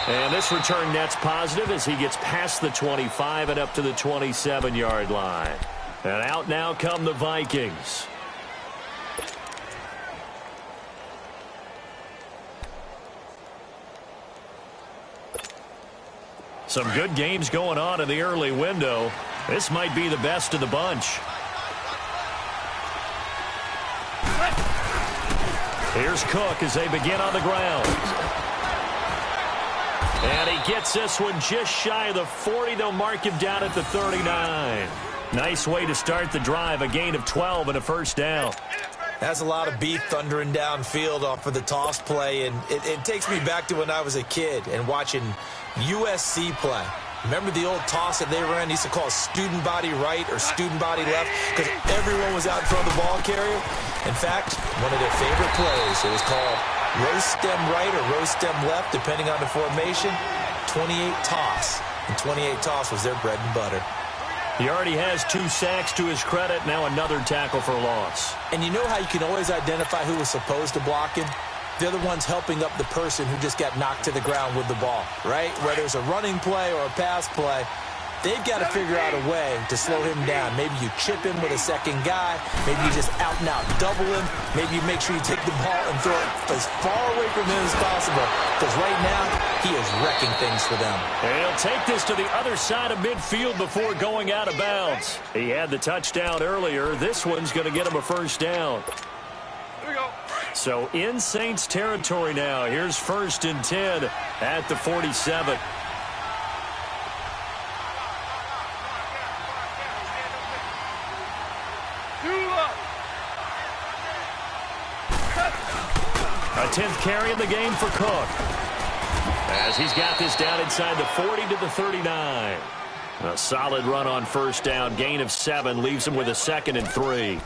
And this return net's positive as he gets past the 25 and up to the 27-yard line. And out now come the Vikings. Some good games going on in the early window. This might be the best of the bunch. Here's Cook as they begin on the ground. And he gets this one just shy of the 40. They'll mark him down at the 39. Nice way to start the drive, a gain of 12 and a first down. That's a lot of beef thundering downfield off of the toss play, and it takes me back to when I was a kid and watching USC play. Remember the old toss that they ran? They used to call student body right or student body left because everyone was out in front of the ball carrier. In fact, one of their favorite plays, it was called roast stem right or roast stem left, depending on the formation. 28 toss. And 28 toss was their bread and butter. He already has 2 sacks to his credit. Now another tackle for loss. And you know how you can always identify who was supposed to block him? They're the ones helping up the person who just got knocked to the ground with the ball, right? Whether it's a running play or a pass play, they've got to figure out a way to slow him down. Maybe you chip him with a second guy. Maybe you just out and out double him. Maybe you make sure you take the ball and throw it as far away from him as possible. Because right now, he is wrecking things for them. And he'll take this to the other side of midfield before going out of bounds. He had the touchdown earlier. This one's going to get him a first down. Here we go. So in Saints territory now. Here's 1st and 10 at the 47. A 10th carry in the game for Cook. As he's got this down inside the 40 to the 39. A solid run on first down. Gain of 7 leaves him with a 2nd and 3.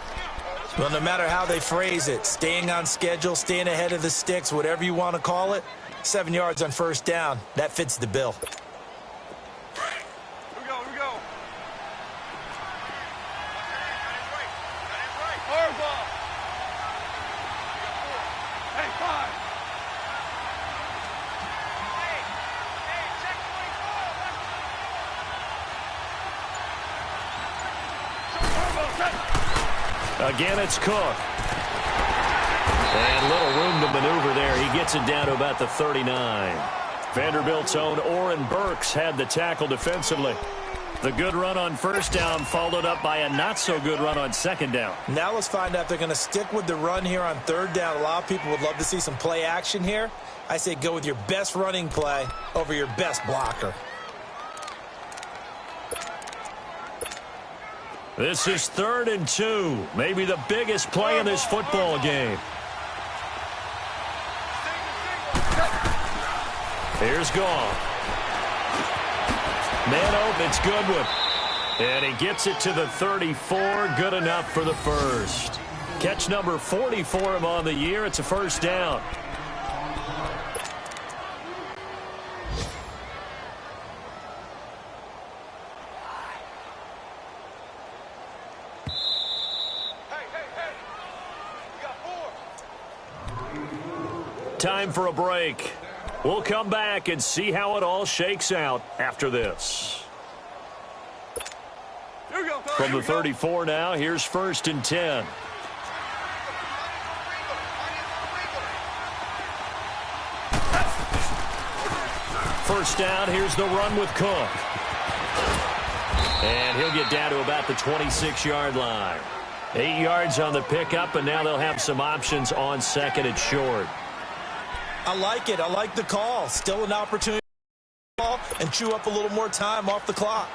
Well, no matter how they phrase it, staying on schedule, staying ahead of the sticks, whatever you want to call it, 7 yards on first down, that fits the bill. Here we go. Here we go. Hard ball. Hey, 5. Again, it's Cook. And little room to maneuver there. He gets it down to about the 39. Vanderbilt's own Oren Burks had the tackle defensively. The good run on first down followed up by a not-so-good run on second down. Now let's find out if they're going to stick with the run here on third down. A lot of people would love to see some play action here. I say go with your best running play over your best blocker. This is 3rd and 2. Maybe the biggest play in this football game. Here's Goff. Man open, it's Goodwin. And he gets it to the 34. Good enough for the first. Catch number 40 for him on the year. It's a first down. Time for a break. We'll come back and see how it all shakes out after this. Here we go. From the 34 now, here's 1st and 10. First down, here's the run with Cook. And he'll get down to about the 26-yard line. 8 yards on the pickup, and now they'll have some options on 2nd and short. I like it. I like the call. Still an opportunity to call and chew up a little more time off the clock.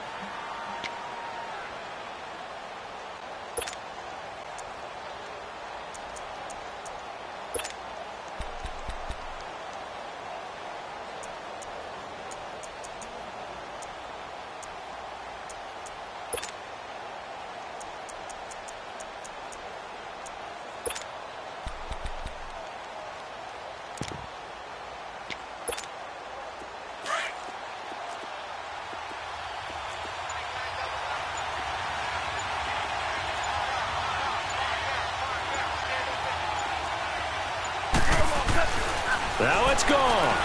Now it's gone.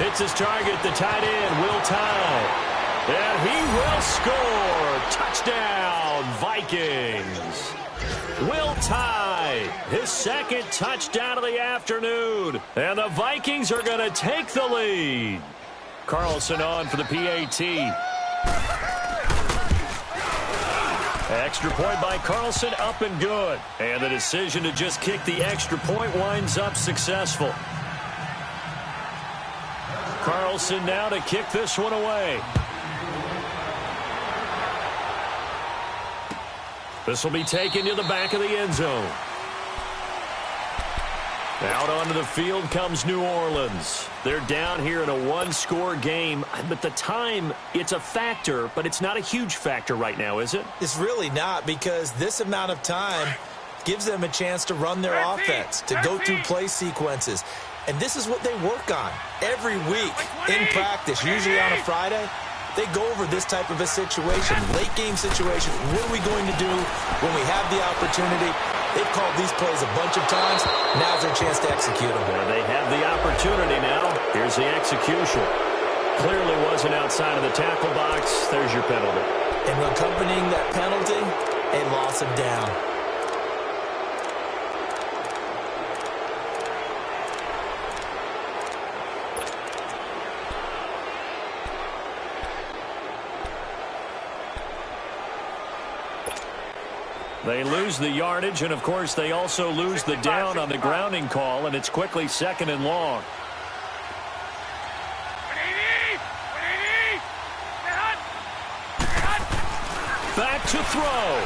Hits his target, the tight end, Will Tye. And he will score. Touchdown, Vikings. Will Tye, his second touchdown of the afternoon. And the Vikings are going to take the lead. Carlson on for the PAT. Extra point by Carlson, up and good. And the decision to just kick the extra point winds up successful. Carlson now to kick this one away. This will be taken to the back of the end zone. Out onto the field comes New Orleans. They're down here in a one-score game. But the time, it's a factor, but it's not a huge factor right now, is it? It's really not, because this amount of time gives them a chance to run their offense, to go through play sequences. And this is what they work on every week in practice, usually on a Friday. They go over this type of a situation, late game situation. What are we going to do when we have the opportunity? They've called these plays a bunch of times. Now's their chance to execute them. And they have the opportunity now. Here's the execution. Clearly wasn't outside of the tackle box. There's your penalty. And accompanying that penalty, a loss of down. They lose the yardage, and, of course, they also lose the down on the grounding call, and it's quickly second and long. Back to throw.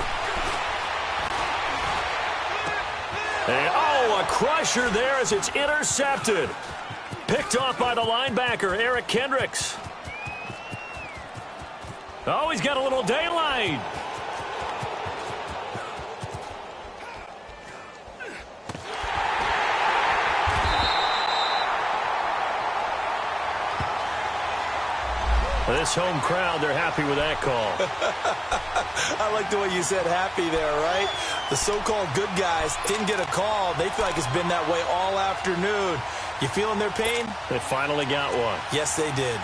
And, a crusher there as it's intercepted. Picked off by the linebacker, Eric Kendricks. Oh, he's got a little daylight. This home crowd, they're happy with that call. I like the way you said happy there, right? The so-called good guys didn't get a call. They feel like it's been that way all afternoon. You feeling their pain? They finally got one. Yes, they did.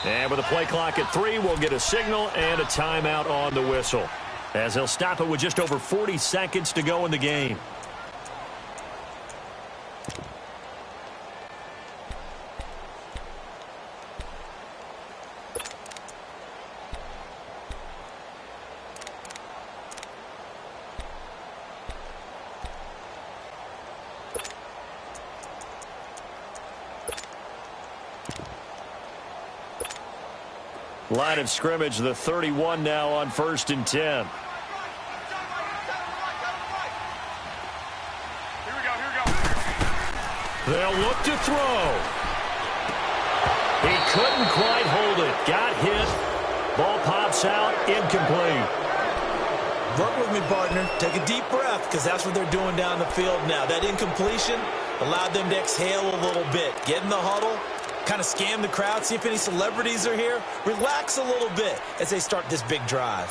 And with a play clock at 3, we'll get a signal and a timeout on the whistle, as they'll stop it with just over 40 seconds to go in the game. Line of scrimmage, the 31 now on 1st and 10. Here we go. They'll look to throw. He couldn't quite hold it. Got hit. Ball pops out. Incomplete. Work with me, partner. Take a deep breath, because that's what they're doing down the field now. That incompletion allowed them to exhale a little bit. Get in the huddle. Kind of scan the crowd, see if any celebrities are here. Relax a little bit as they start this big drive.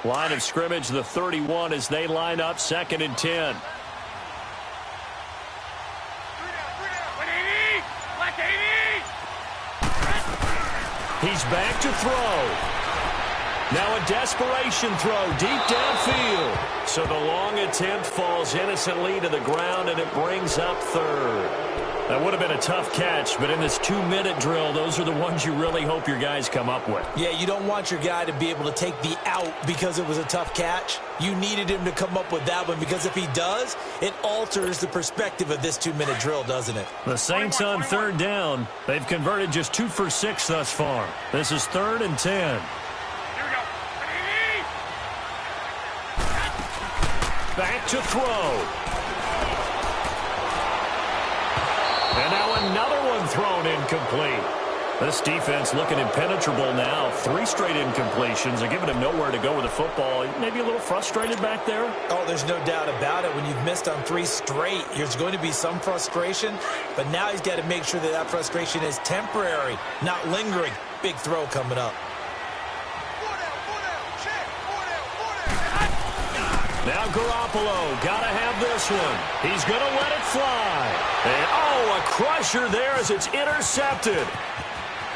Line of scrimmage, the 31, as they line up 2nd and 10. He's back to throw. Now a desperation throw deep downfield. So the long attempt falls innocently to the ground, and it brings up 3rd. That would have been a tough catch, but in this 2-minute drill, those are the ones you really hope your guys come up with. Yeah, you don't want your guy to be able to take the out because it was a tough catch. You needed him to come up with that one, because if he does, it alters the perspective of this 2-minute drill, doesn't it? The Saints on 3rd down. They've converted just 2 for 6 thus far. This is 3rd and 10. Back to throw. And now another one thrown incomplete. This defense looking impenetrable now. 3 straight incompletions. They're giving him nowhere to go with the football. Maybe a little frustrated back there. Oh, there's no doubt about it. When you've missed on 3 straight, there's going to be some frustration. But now he's got to make sure that that frustration is temporary, not lingering. Big throw coming up. Now Garoppolo, got to have this one. He's going to let it fly. And, oh, a crusher there as it's intercepted.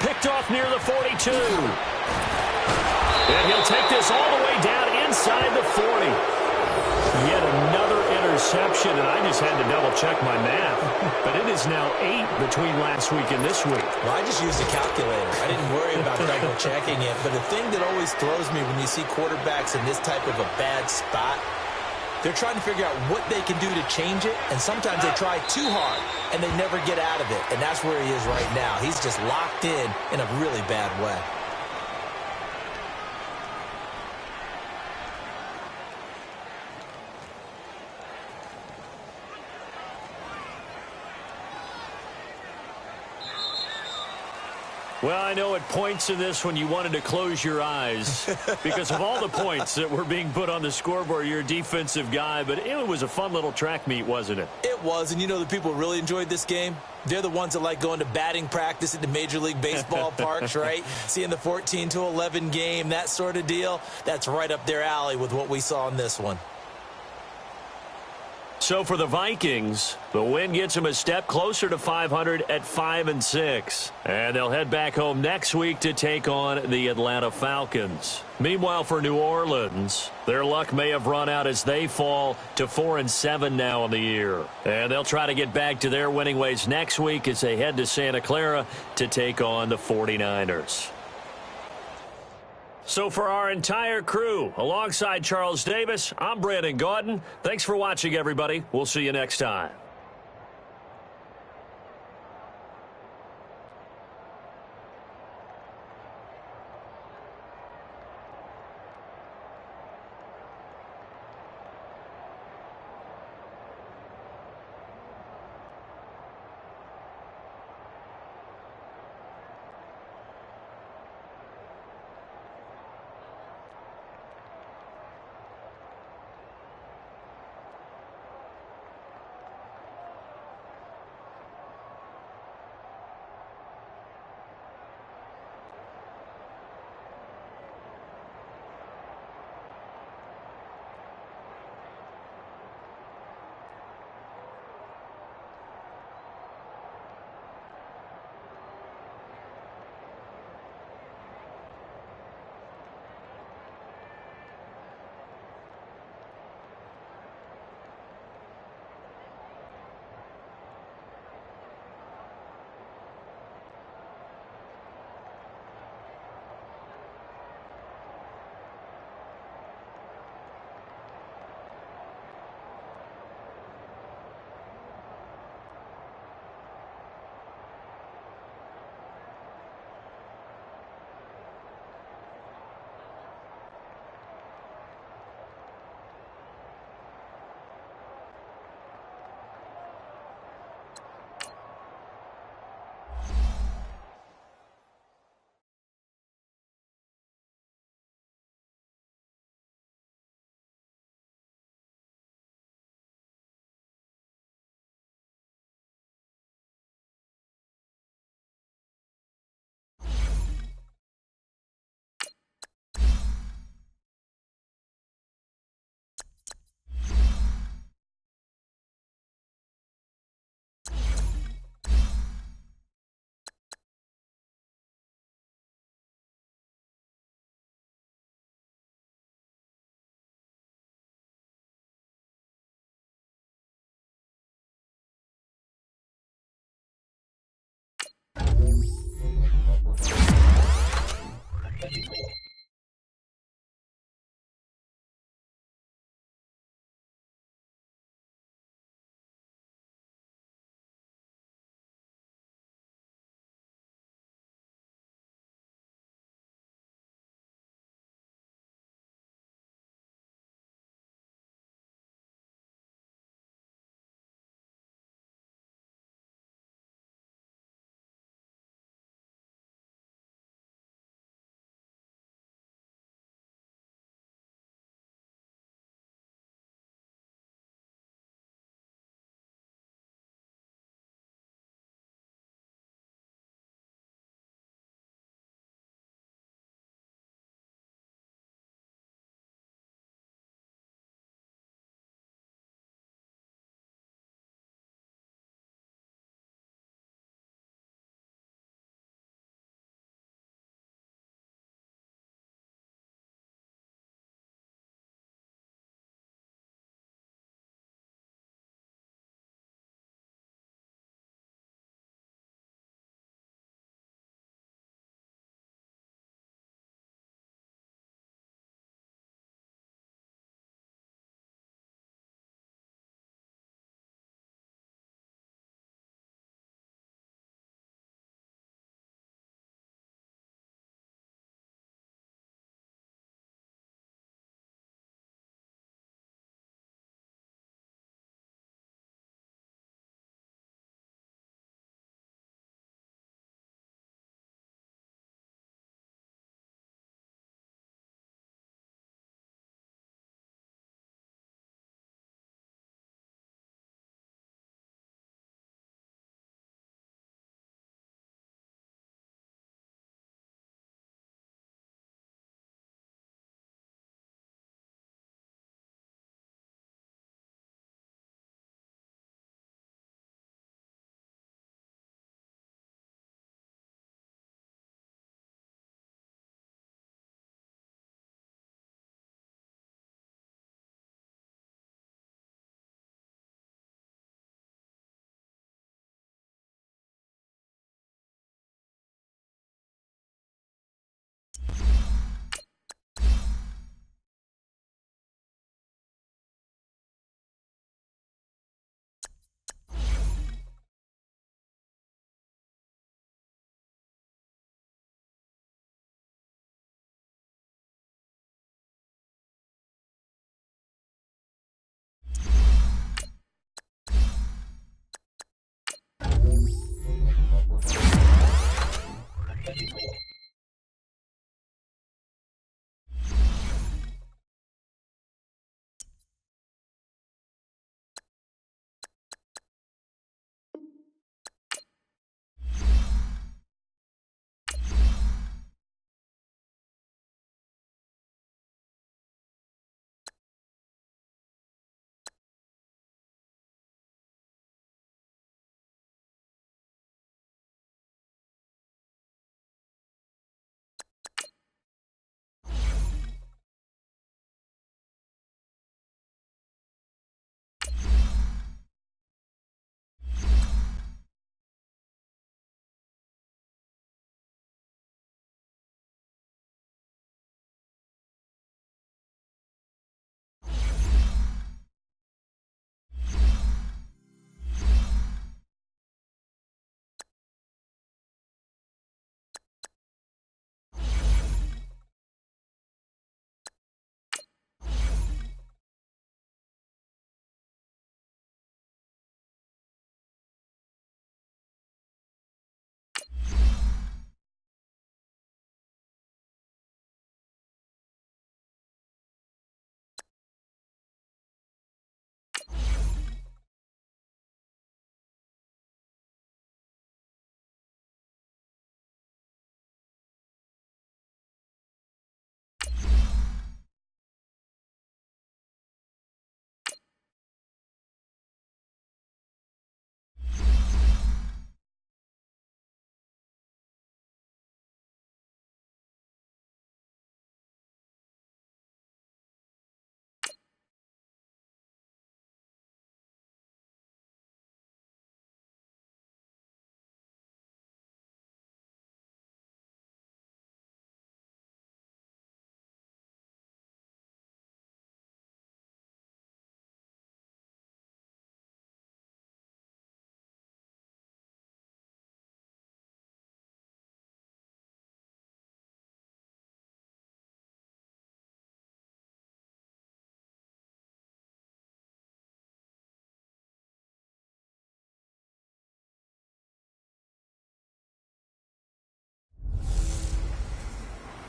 Picked off near the 42. And he'll take this all the way down inside the 40. Yet another interception, and I just had to double-check my math. But it is now 8 between last week and this week. Well, I just used a calculator. I didn't worry about double-checking it. But the thing that always throws me when you see quarterbacks in this type of a bad spot, they're trying to figure out what they can do to change it, and sometimes they try too hard, and they never get out of it. And that's where he is right now. He's just locked in a really bad way. Well, I know at points in this one you wanted to close your eyes because of all the points that were being put on the scoreboard. You're a defensive guy, but it was a fun little track meet, wasn't it? It was, and you know the people who really enjoyed this game? They're the ones that like going to batting practice at the Major League Baseball parks, right? Seeing the 14-11 game, that sort of deal. That's right up their alley with what we saw in this one. So for the Vikings, the win gets them a step closer to 500 at 5-6. And they'll head back home next week to take on the Atlanta Falcons. Meanwhile, for New Orleans, their luck may have run out as they fall to 4-7 now on the year. And they'll try to get back to their winning ways next week as they head to Santa Clara to take on the 49ers. So for our entire crew, alongside Charles Davis, I'm Brandon Gaudin. Thanks for watching, everybody. We'll see you next time.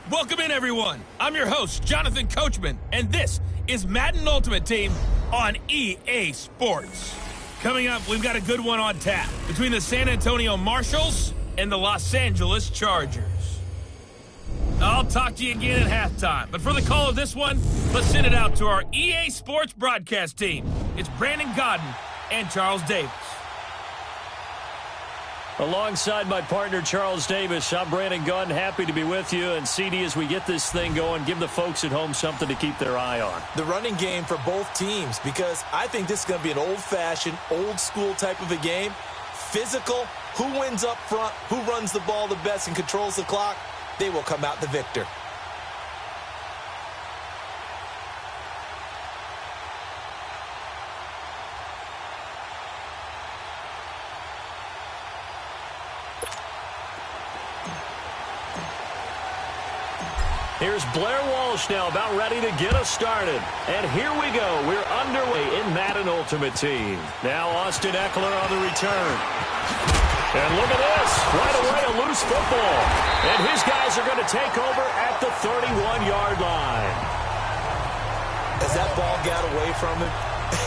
Welcome in, everyone. I'm your host, Jonathan Coachman, and this is Madden Ultimate Team on EA Sports. Coming up, we've got a good one on tap between the San Antonio Marshalls and the Los Angeles Chargers. I'll talk to you again at halftime, but for the call of this one, let's send it out to our EA Sports broadcast team. It's Brandon Godden and Charles Davis. Alongside my partner, Charles Davis, I'm Brandon Gunn. Happy to be with you. And CD, as we get this thing going, give the folks at home something to keep their eye on. The running game for both teams, because I think this is going to be an old-fashioned, old-school type of a game. Physical, who wins up front, who runs the ball the best and controls the clock, they will come out the victor. Here's Blair Walsh now about ready to get us started. And here we go. We're underway in Madden Ultimate Team. Now Austin Eckler on the return. And look at this. Right away, a loose football. And his guys are going to take over at the 31-yard line. As that ball got away from him,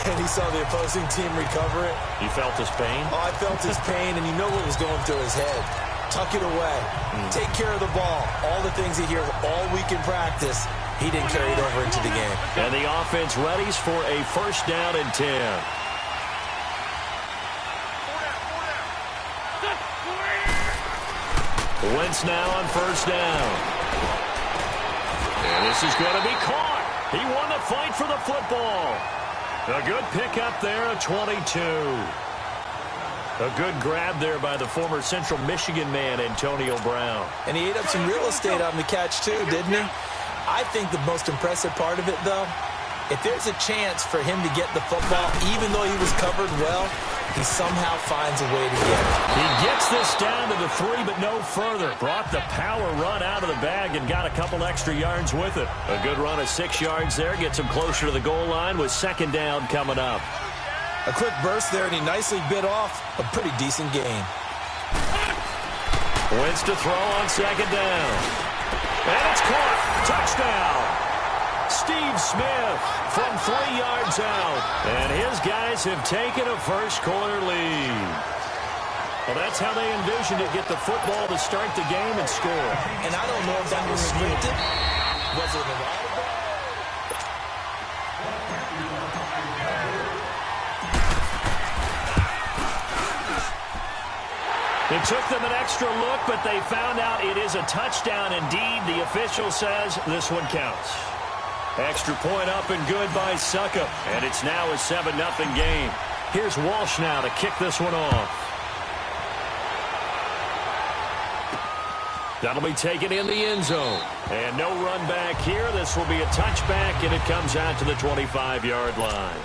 and he saw the opposing team recover it. You felt his pain? Oh, I felt his pain, and you know what was going through his head. Tuck it away. Take care of the ball. All the things he hears all week in practice, he didn't carry it over into the game. And the offense readies for a first down and 10. Wentz now on first down. And this is going to be caught. He won the fight for the football. A good pickup there at 22. A good grab there by the former Central Michigan man, Antonio Brown. And he ate up some real estate on the catch, too, didn't he? I think the most impressive part of it, though, if there's a chance for him to get the football, even though he was covered well, he somehow finds a way to get it. He gets this down to the 3, but no further. Brought the power run out of the bag and got a couple extra yards with it. A good run of 6 yards there. Gets him closer to the goal line with second down coming up. A quick burst there, and he nicely bit off a pretty decent gain. Wentz to throw on second down. And it's caught. Touchdown. Steve Smith from 3 yards out. And his guys have taken a first-quarter lead. Well, that's how they envisioned it. Get the football to start the game and score. And I don't know if that was scripted. Was it an audible? It took them an extra look, but they found out it is a touchdown indeed. The official says this one counts. Extra point up and good by Suckup. And it's now a 7-0 game. Here's Walsh now to kick this one off. That'll be taken in the end zone. And no run back here. This will be a touchback, and it comes out to the 25-yard line.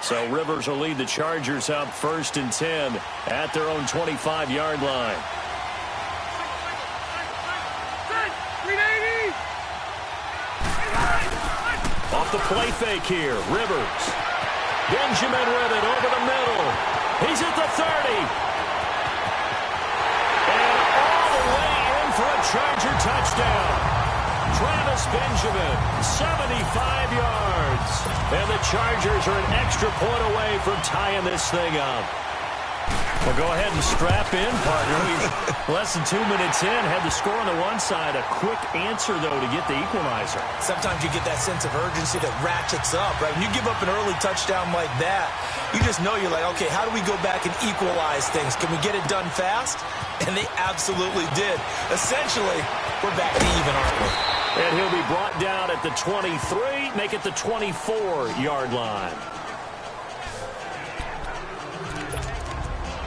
So Rivers will lead the Chargers up 1st and 10 at their own 25-yard line. Off the play fake here, Rivers. Benjamin with it over the middle. He's at the 30. And all the way in for a Charger touchdown. Travis Benjamin, 75 yards. And the Chargers are an extra point away from tying this thing up. Well, go ahead and strap in, partner. Less than 2 minutes in, had the score on the one side. A quick answer, though, to get the equalizer. Sometimes you get that sense of urgency that ratchets up, right? When you give up an early touchdown like that, you just know you're like, okay, how do we go back and equalize things? Can we get it done fast? And they absolutely did. Essentially, we're back to even, aren't we? And he'll be brought down at the 23, make it the 24-yard line.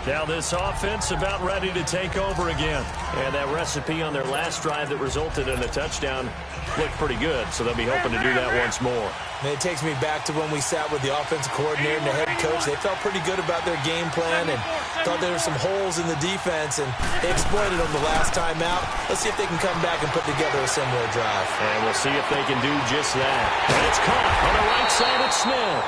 Now this offense about ready to take over again. And that recipe on their last drive that resulted in a touchdown looked pretty good, so they'll be hoping to do that once more. And it takes me back to when we sat with the offensive coordinator and the head coach. They felt pretty good about their game plan and thought there were some holes in the defense, and they exploited them the last time out. Let's see if they can come back and put together a similar drive. And we'll see if they can do just that. And it's caught on the right side of Smith.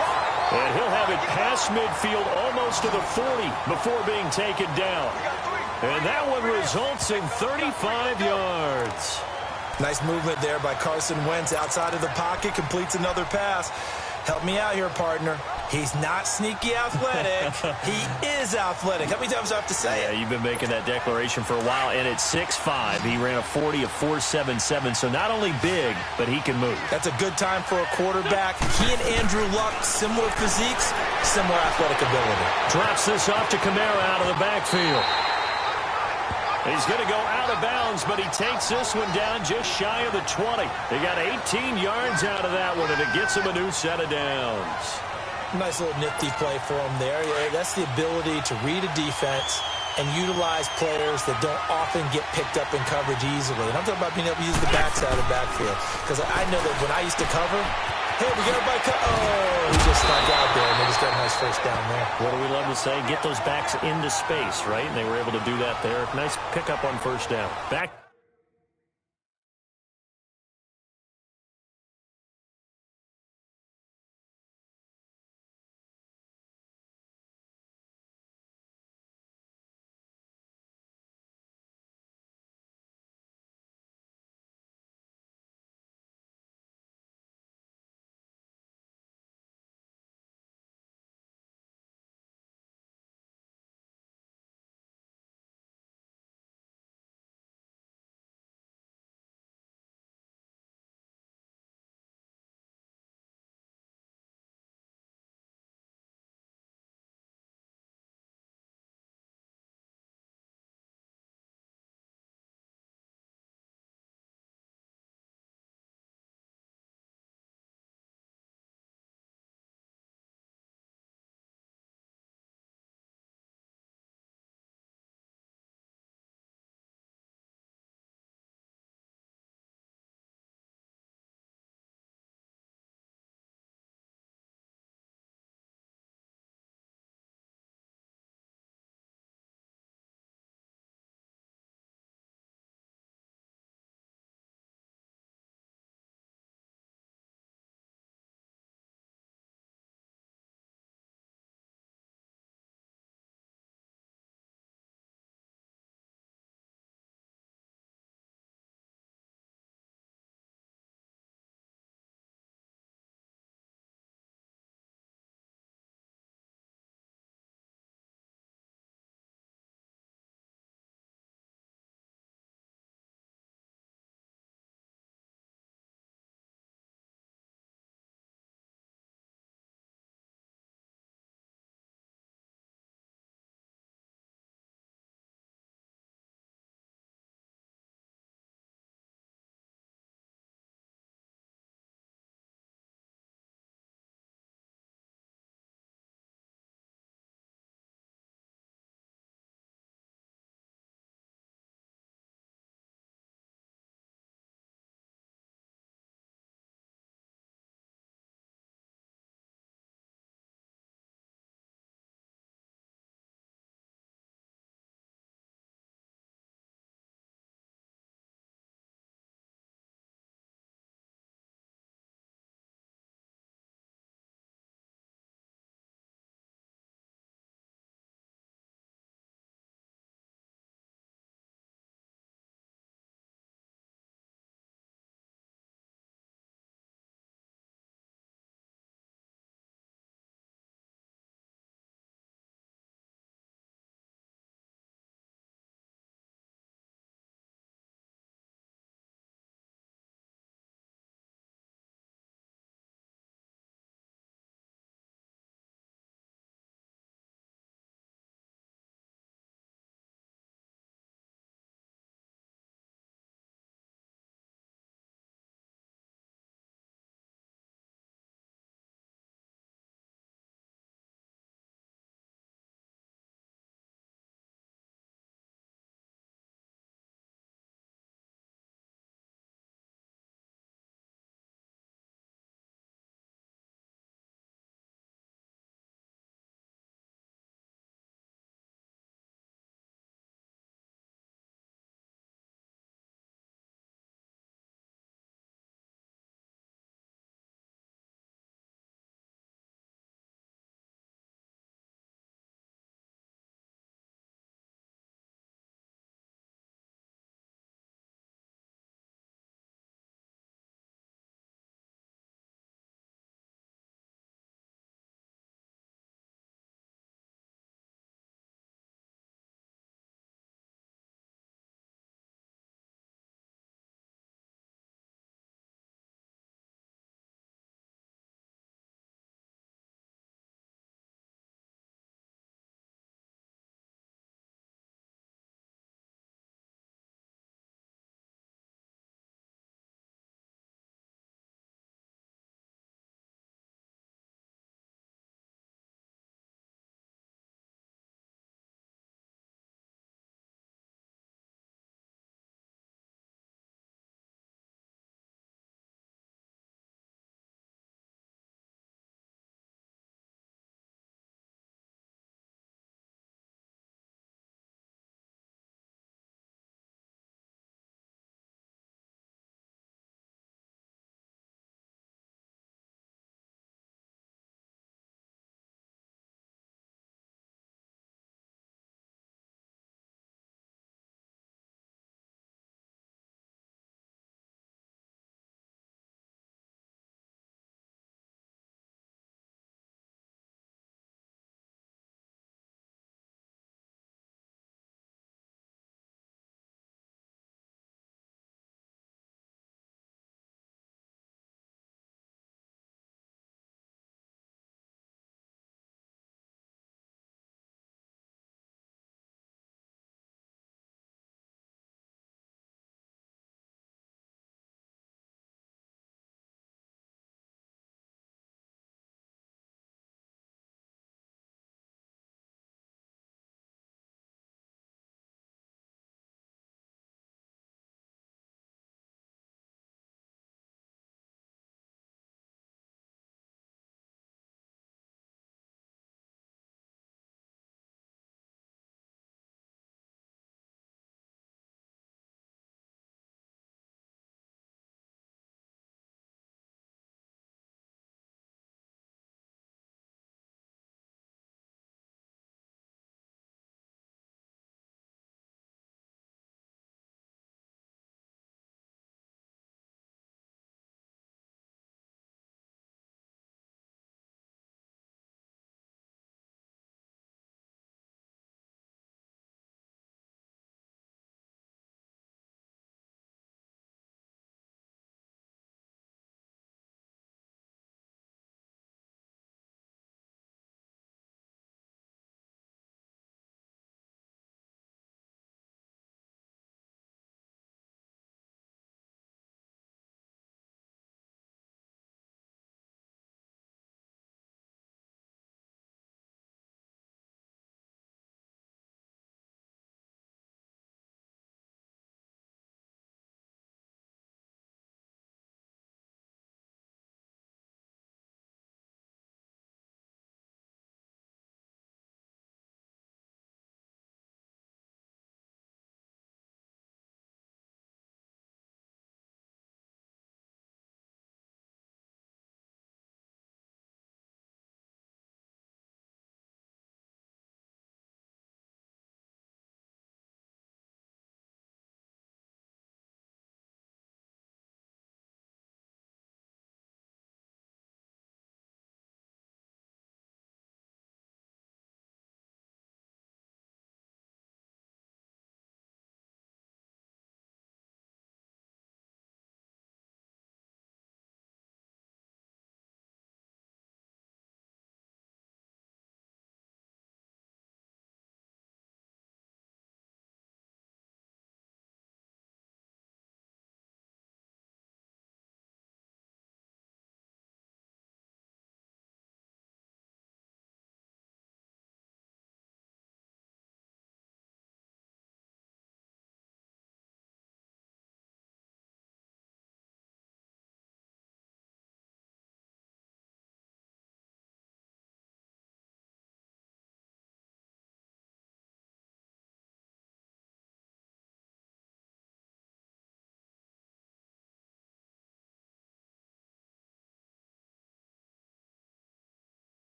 And he'll have it past midfield almost to the 40 before being taken down. And that one results in 35 yards. Nice movement there by Carson Wentz outside of the pocket, completes another pass. Help me out here, partner. He's not sneaky athletic. He is athletic. How many times do I have to say it? Yeah, you've been making that declaration for a while, and at 6'5", he ran a 40 of 4.77, so not only big, but he can move. That's a good time for a quarterback. He and Andrew Luck, similar physiques, similar athletic ability. Drops this off to Kamara out of the backfield. He's going to go out of bounds, but he takes this one down just shy of the 20. They got 18 yards out of that one, and it gets him a new set of downs. Nice little nifty play for him there. Yeah, that's the ability to read a defense and utilize players that don't often get picked up in coverage easily. And I'm talking about being able to use the backside of the backfield. Because I know that when I used to cover, hey, we got everybody he just stuck out there, and they just got a nice first down there. What do we love to say? Get those backs into space, right? And they were able to do that there. Nice pickup on first down. Back.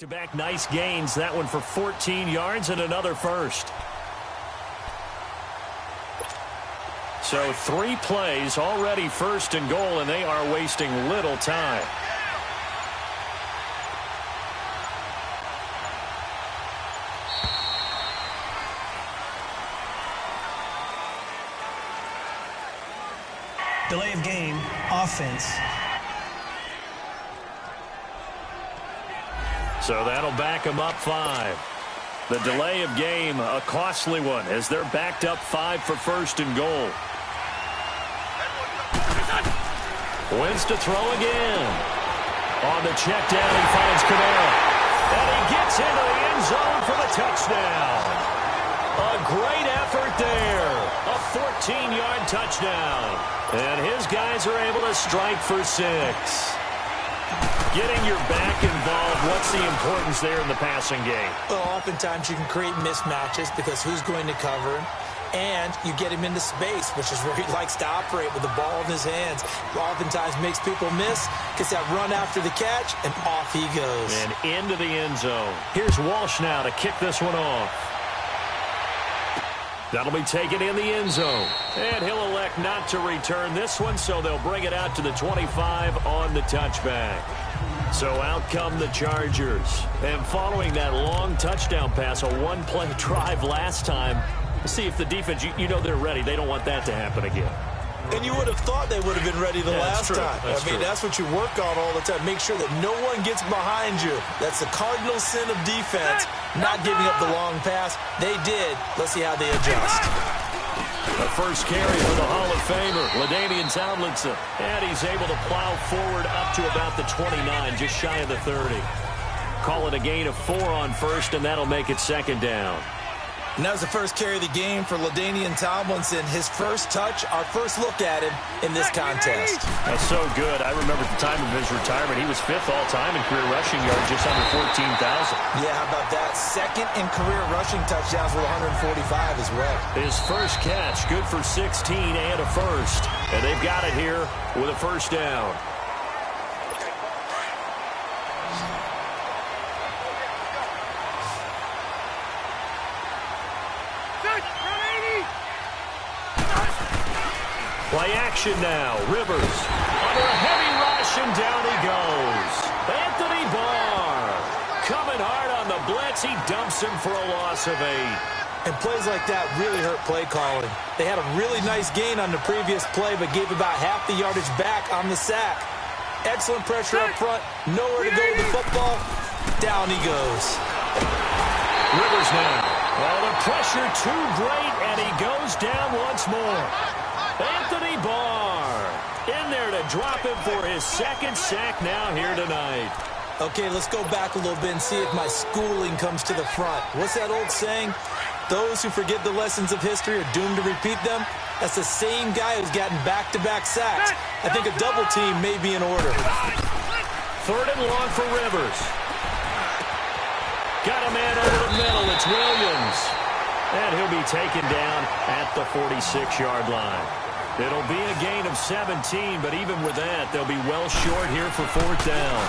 Back nice gains. That one for 14 yards and another first. So 3 plays already first and goal, and they are wasting little time. Delay of game, offense. So that'll back them up 5. The delay of game, a costly one, as they're backed up 5 for first and goal. Wins to throw again. On the check down, he finds Kamara. And he gets into the end zone for the touchdown. A great effort there. A 14-yard touchdown. And his guys are able to strike for 6. Getting your back involved, what's the importance there in the passing game? Well, oftentimes you can create mismatches because who's going to cover him? And you get him into space, which is where he likes to operate with the ball in his hands. Oftentimes makes people miss, gets that run after the catch, and off he goes. And into the end zone. Here's Walsh now to kick this one off. That'll be taken in the end zone. And he'll elect not to return this one, so they'll bring it out to the 25 on the touchback. So out come the Chargers. And following that long touchdown pass, a one-play drive last time, see if the defense, you know they're ready. They don't want that to happen again. And you would have thought they would have been ready the last time. That's what you work on all the time. Make sure that no one gets behind you. That's the cardinal sin of defense, not giving up the long pass. They did. Let's see how they adjust. The first carry for the Hall of Famer, LaDainian Tomlinson. And he's able to plow forward up to about the 29, just shy of the 30. Call it a gain of 4 on first, and that'll make it second down. And that was the first carry of the game for LaDainian Tomlinson. His first touch, our first look at him in this contest. That's so good. I remember at the time of his retirement, he was 5th all-time in career rushing yards, just under 14,000. Yeah, how about that? Second in career rushing touchdowns with 145 as well. His first catch, good for 16 and a first. And they've got it here with a first down. Play action now. Rivers under a heavy rush, and down he goes. Anthony Barr coming hard on the blitz. He dumps him for a loss of 8. And plays like that really hurt play calling. They had a really nice gain on the previous play, but gave about half the yardage back on the sack. Excellent pressure up front. Nowhere to go with the football. Down he goes. Rivers now. Well, the pressure too great, and he goes down once more. Anthony Barr in there to drop him for his second sack now here tonight. Okay, let's go back a little bit and see if my schooling comes to the front. What's that old saying? Those who forget the lessons of history are doomed to repeat them. That's the same guy who's gotten back-to-back sacks. I think a double team may be in order. 3rd and long for Rivers. Got a man over the middle. It's Williams. And he'll be taken down at the 46-yard line. It'll be a gain of 17, but even with that, they'll be well short here for 4th down.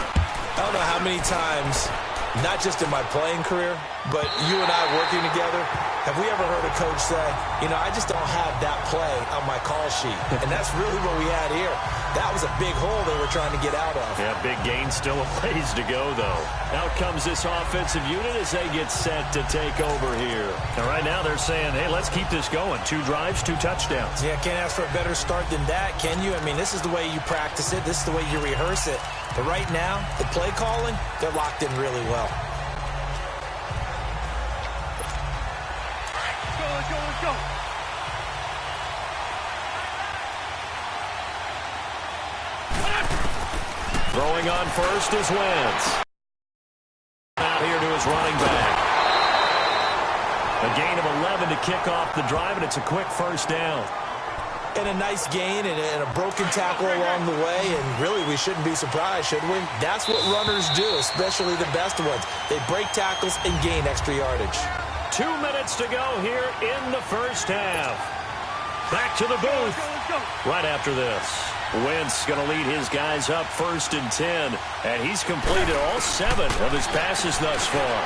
I don't know how many times, not just in my playing career, but you and I working together, have we ever heard a coach say, you know, I just don't have that play on my call sheet. And that's really what we had here. That was a big hole they were trying to get out of. Yeah, big gain, still a ways to go, though. Out comes this offensive unit as they get set to take over here. And right now they're saying, hey, let's keep this going. 2 drives, 2 touchdowns. Yeah, can't ask for a better start than that, can you? I mean, this is the way you practice it. This is the way you rehearse it. But right now, the play calling, they're locked in really well. Let's go, let's go. Throwing on first is Wentz. Out here to his running back. A gain of 11 to kick off the drive, and it's a quick first down. And a nice gain and a broken tackle along the way, and really we shouldn't be surprised, should we? That's what runners do, especially the best ones. They break tackles and gain extra yardage. 2 minutes to go here in the first half. Back to the booth right after this. Wentz going to lead his guys up 1st and 10, and he's completed all 7 of his passes thus far.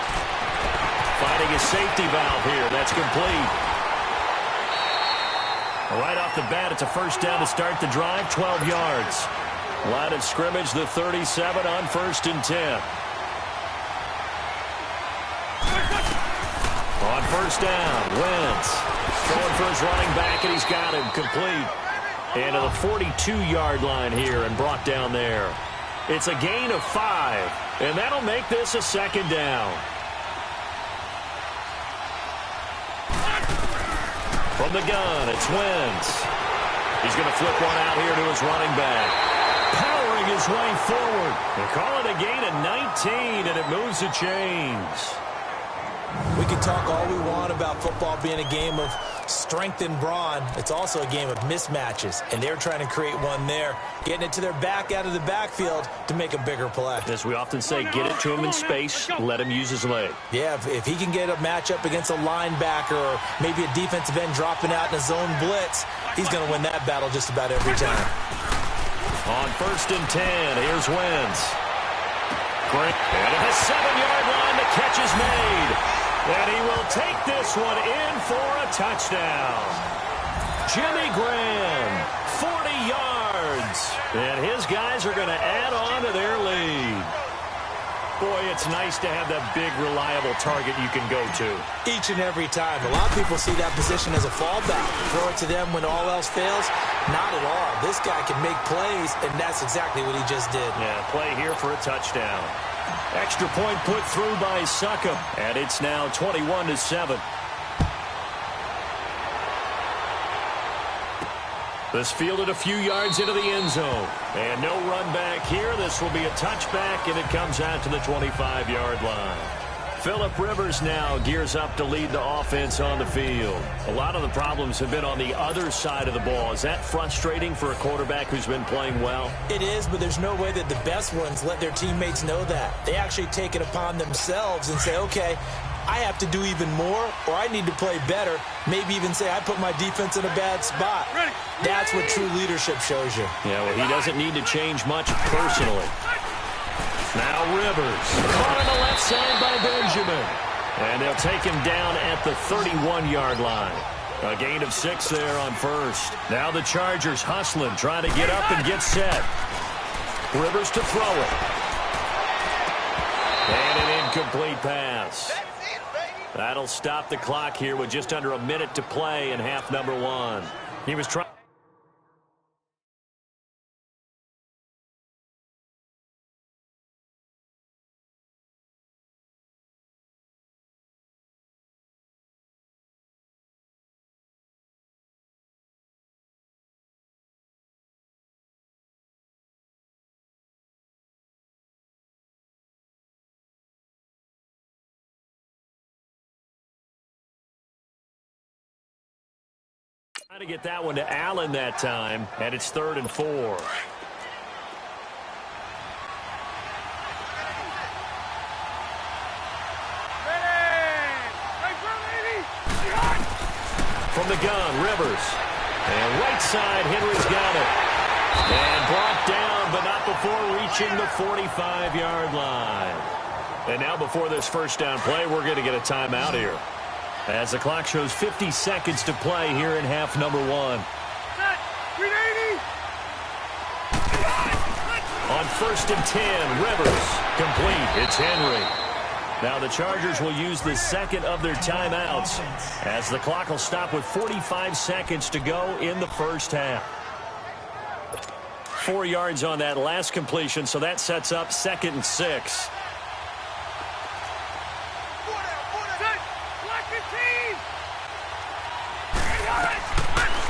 Finding a safety valve here. That's complete. Right off the bat, it's a first down to start the drive, 12 yards. Line of scrimmage, the 37 on 1st and 10. On first down, Wentz throwing for his running back, and he's got him complete. And to the 42-yard line here and brought down there. It's a gain of 5, and that'll make this a 2nd down. From the gun, it's Wentz. He's going to flip one out here to his running back. Powering his way forward. They call it a gain of 19, and it moves the chains. We can talk all we want about football being a game of strength and brawn. It's also a game of mismatches, and they're trying to create one there, getting it to their back out of the backfield to make a bigger play. As we often say, get it to him in space, let him use his leg. Yeah, if he can get a matchup against a linebacker or maybe a defensive end dropping out in a zone blitz, he's going to win that battle just about every time. On 1st and 10, here's Wentz. Great. And at the 7-yard line, the catch is made. And he will take this one in for a touchdown. Jimmy Graham, 40 yards. And his guys are going to add on to their lead. Boy, it's nice to have that big, reliable target you can go to. Each and every time. A lot of people see that position as a fallback. Throw it to them when all else fails. Not at all. This guy can make plays, and that's exactly what he just did. Yeah, play here for a touchdown. Extra point put through by Succop, and it's now 21-7. This fielded a few yards into the end zone. And no run back here. This will be a touchback, and it comes out to the 25-yard line. Phillip Rivers now gears up to lead the offense on the field. A lot of the problems have been on the other side of the ball. Is that frustrating for a quarterback who's been playing well? It is, but there's no way that the best ones let their teammates know that. They actually take it upon themselves and say, okay, I have to do even more, or I need to play better. Maybe even say, I put my defense in a bad spot. That's what true leadership shows you. Yeah, well, he doesn't need to change much personally. Now Rivers, caught on the left side by Benjamin. And they'll take him down at the 31-yard line. A gain of 6 there on first. Now the Chargers hustling, trying to get up and get set. Rivers to throw it. And an incomplete pass. That'll stop the clock here with just under a minute to play in half number 1. He was trying. Trying to get that one to Allen that time, and it's 3rd and 4. From the gun, Rivers. And right side, Henry's got it. And brought down, but not before reaching the 45-yard line. And now before this first down play, we're going to get a timeout here. As the clock shows 50 seconds to play here in half number 1. On 1st and 10, Rivers. Complete. It's Henry. Now the Chargers will use the second of their timeouts as the clock will stop with 45 seconds to go in the first half. 4 yards on that last completion, so that sets up 2nd and 6.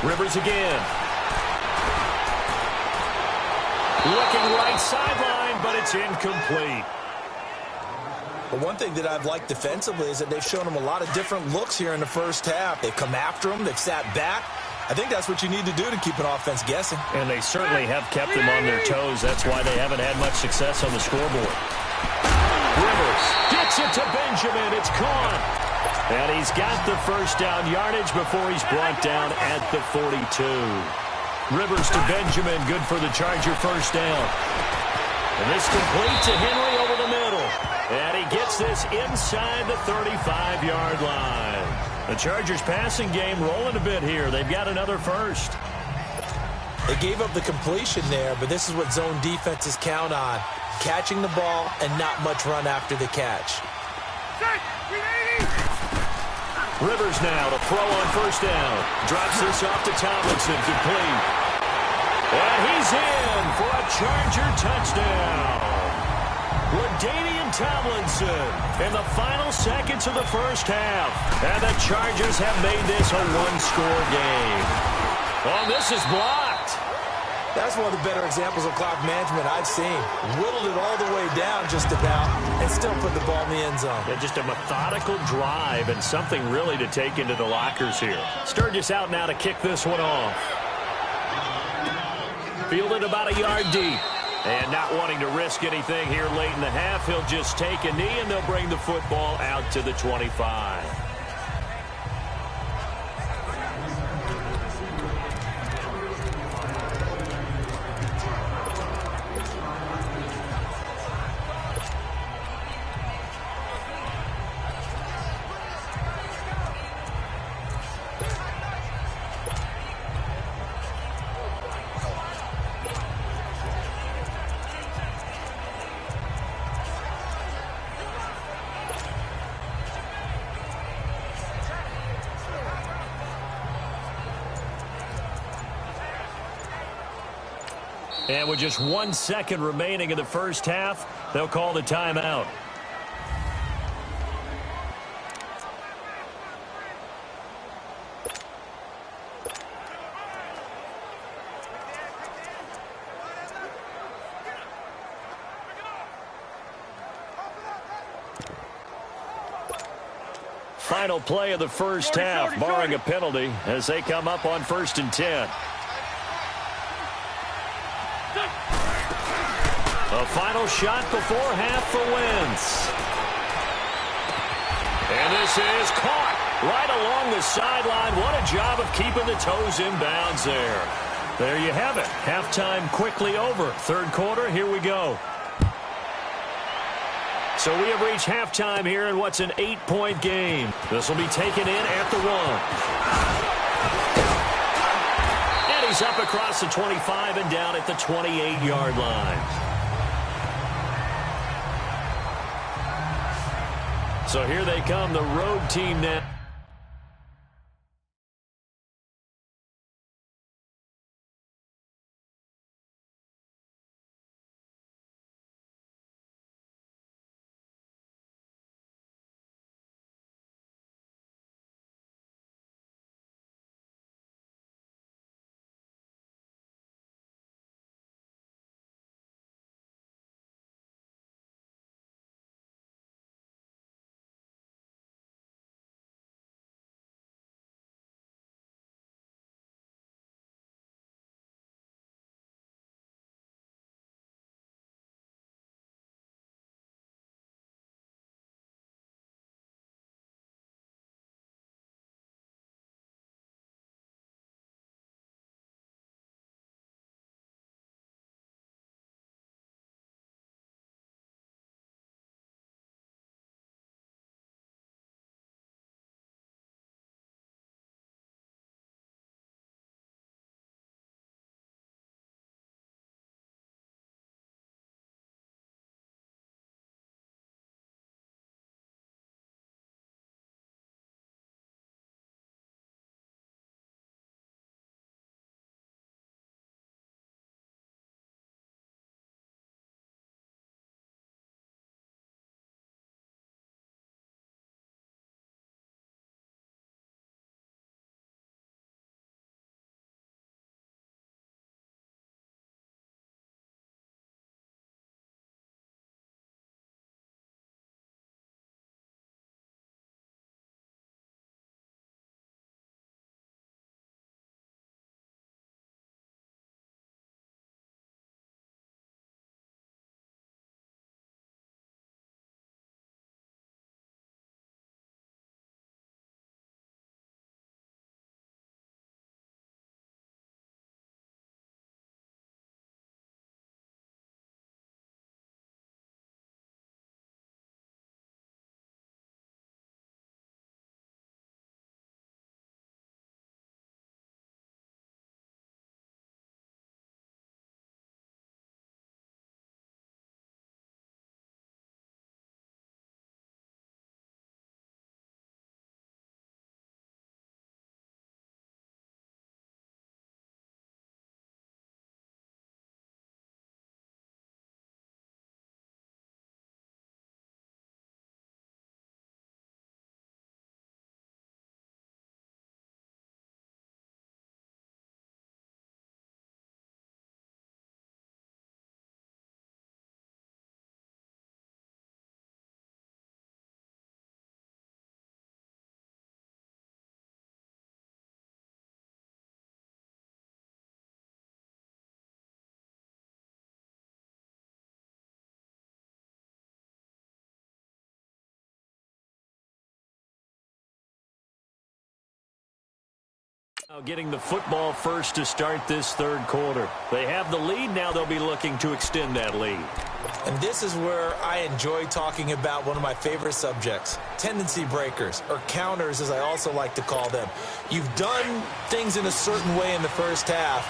Rivers again. Looking right sideline, but it's incomplete. But one thing that I've liked defensively is that they've shown them a lot of different looks here in the first half. They've come after them. They've sat back. I think that's what you need to do to keep an offense guessing. And they certainly have kept them on their toes. That's why they haven't had much success on the scoreboard. Rivers gets it to Benjamin. It's caught. And he's got the first down yardage before he's brought down at the 42. Rivers to Benjamin, good for the Charger first down. And this complete to Henry over the middle. And he gets this inside the 35-yard line. The Chargers passing game rolling a bit here. They've got another first. They gave up the completion there, but this is what zone defenses count on. Catching the ball and not much run after the catch. Rivers now to throw on first down. Drops this off to Tomlinson, complete. And he's in for a Charger touchdown. LaDainian Tomlinson in the final seconds of the first half. And the Chargers have made this a one-score game. Oh, this is blocked. That's one of the better examples of clock management I've seen. Whittled it all the way down just about and still put the ball in the end zone. Yeah, just a methodical drive and something really to take into the lockers here. Sturgis out now to kick this one off. Fielded about a yard deep. And not wanting to risk anything here late in the half, he'll just take a knee and they'll bring the football out to the 25. And with just 1 second remaining in the first half, they'll call the timeout. Final play of the first half, barring a penalty, as they come up on 1st and 10. A final shot before half for Wentz. And this is caught right along the sideline. What a job of keeping the toes in bounds there. There you have it. Halftime quickly over. Third quarter, here we go. So we have reached halftime here in what's an 8-point game. This will be taken in at the 1. And he's up across the 25 and down at the 28-yard line. So here they come, the road team now. Now getting the football first to start this third quarter. They have the lead. Now they'll be looking to extend that lead. And this is where I enjoy talking about one of my favorite subjects, tendency breakers, or counters as I also like to call them. You've done things in a certain way in the first half,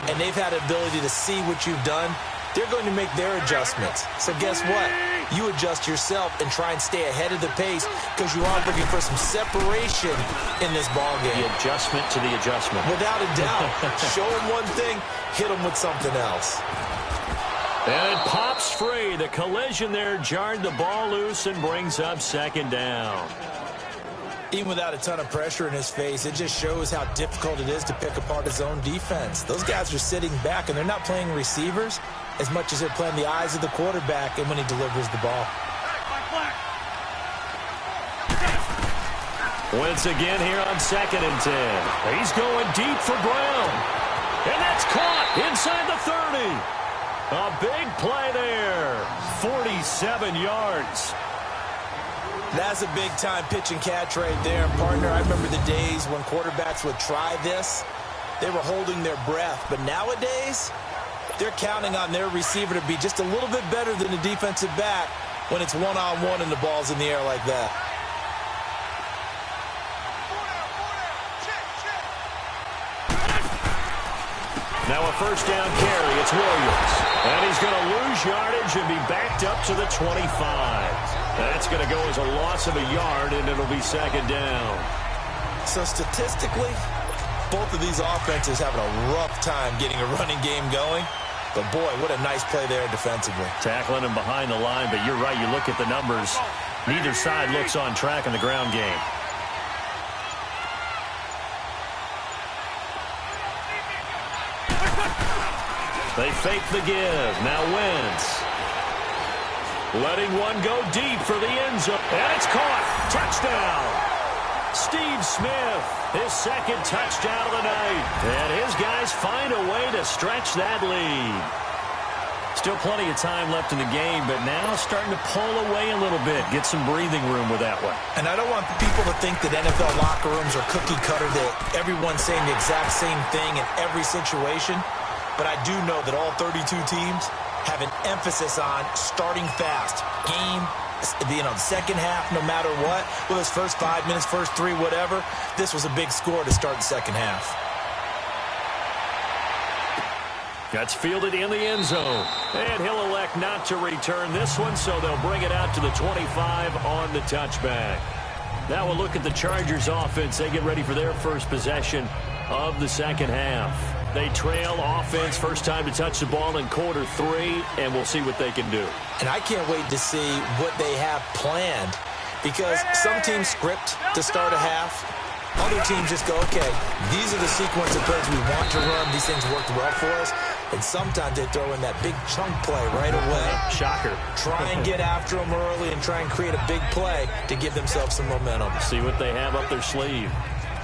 and they've had the ability to see what you've done. They're going to make their adjustments. So guess what? You adjust yourself and try and stay ahead of the pace because you are looking for some separation in this ball game. The adjustment to the adjustment. Without a doubt. Show them one thing, hit them with something else. And it pops free. The collision there jarred the ball loose and brings up second down. Even without a ton of pressure in his face, it just shows how difficult it is to pick apart his own defense. Those guys are sitting back, and they're not playing receivers as much as they're playing the eyes of the quarterback and when he delivers the ball. Once again here on 2nd and 10. He's going deep for Brown. And that's caught inside the 30. A big play there. 47 yards. That's a big-time pitch and catch right there. And, partner, I remember the days when quarterbacks would try this. They were holding their breath. But nowadays, they're counting on their receiver to be just a little bit better than the defensive back when it's one-on-one and the ball's in the air like that. Now a first down carry. It's Williams. And he's going to lose yardage and be backed up to the 25. That's going to go as a loss of a yard, and it'll be second down. So statistically, both of these offenses having a rough time getting a running game going. But, boy, what a nice play there defensively. Tackling him behind the line, but you're right. You look at the numbers. Neither side looks on track in the ground game. They fake the give. Now Wentz. Letting one go deep for the end zone. And it's caught. Touchdown. Steve Smith, his second touchdown of the night. And his guys find a way to stretch that lead. Still plenty of time left in the game, but now starting to pull away a little bit. Get some breathing room with that one. And I don't want people to think that NFL locker rooms are cookie cutter, that everyone's saying the exact same thing in every situation. But I do know that all 32 teams have an emphasis on starting fast. Game, the second half, no matter what. Well, those first 5 minutes, first 3, whatever. This was a big score to start the second half. That's fielded in the end zone. And he'll elect not to return this one, so they'll bring it out to the 25 on the touchback. Now we'll look at the Chargers offense. They get ready for their first possession of the second half. They trail offense, first time to touch the ball in quarter 3, and we'll see what they can do. And I can't wait to see what they have planned, because some teams script to start a half. Other teams just go, okay, these are the sequence of plays we want to run. These things worked well for us. And sometimes they throw in that big chunk play right away. Shocker. Try and get after them early and try and create a big play to give themselves some momentum. See what they have up their sleeve.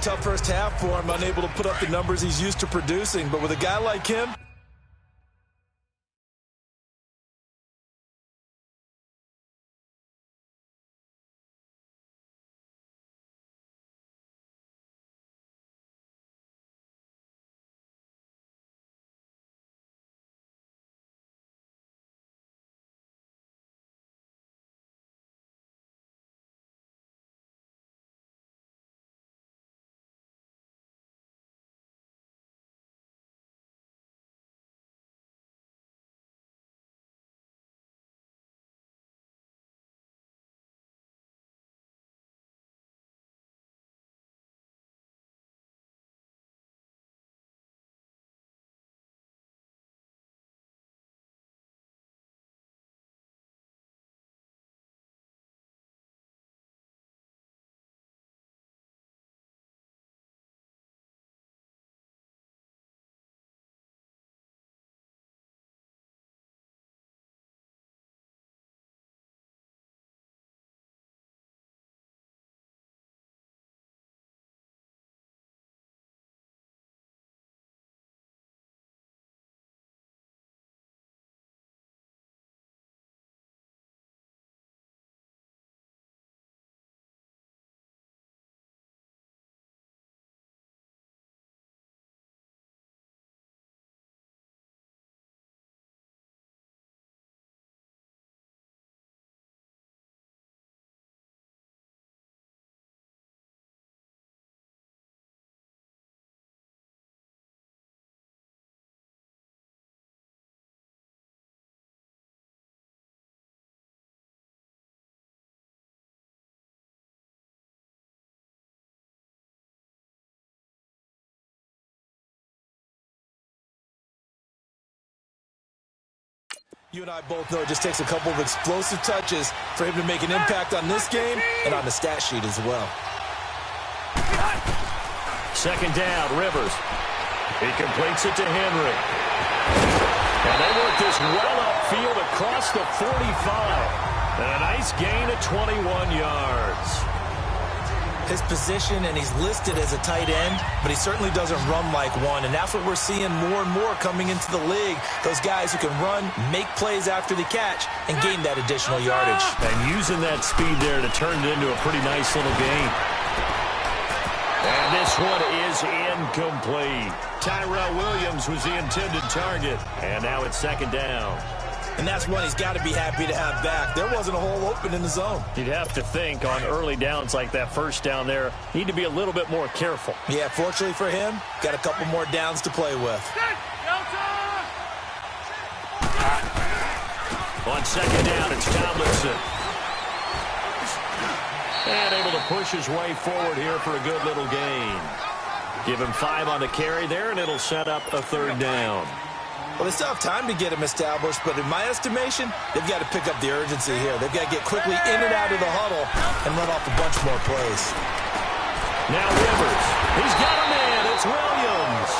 Tough first half for him, unable to put up the numbers he's used to producing. But with a guy like him, You and I both know it just takes a couple of explosive touches for him to make an impact on this game and on the stat sheet as well. Second down, Rivers. He completes it to Henry. And they work this well upfield across the 45. And a nice gain of 21 yards. His position, and he's listed as a tight end, but he certainly doesn't run like one, and that's what we're seeing more and more coming into the league. Those guys who can run, make plays after the catch, and gain that additional yardage. And using that speed there to turn it into a pretty nice little gain. And this one is incomplete. Tyrell Williams was the intended target, and now it's second down. And that's one he's got to be happy to have back. There wasn't a hole open in the zone. You'd have to think on early downs like that first down there, need to be a little bit more careful. Yeah, fortunately for him, got a couple more downs to play with. On second down, it's Tomlinson. And able to push his way forward here for a good little gain. Give him 5 on the carry there, and it'll set up a third down. Well, they still have time to get him established, but in my estimation, they've got to pick up the urgency here. They've got to get quickly in and out of the huddle and run off a bunch more plays. Now Rivers. He's got a man. It's Williams.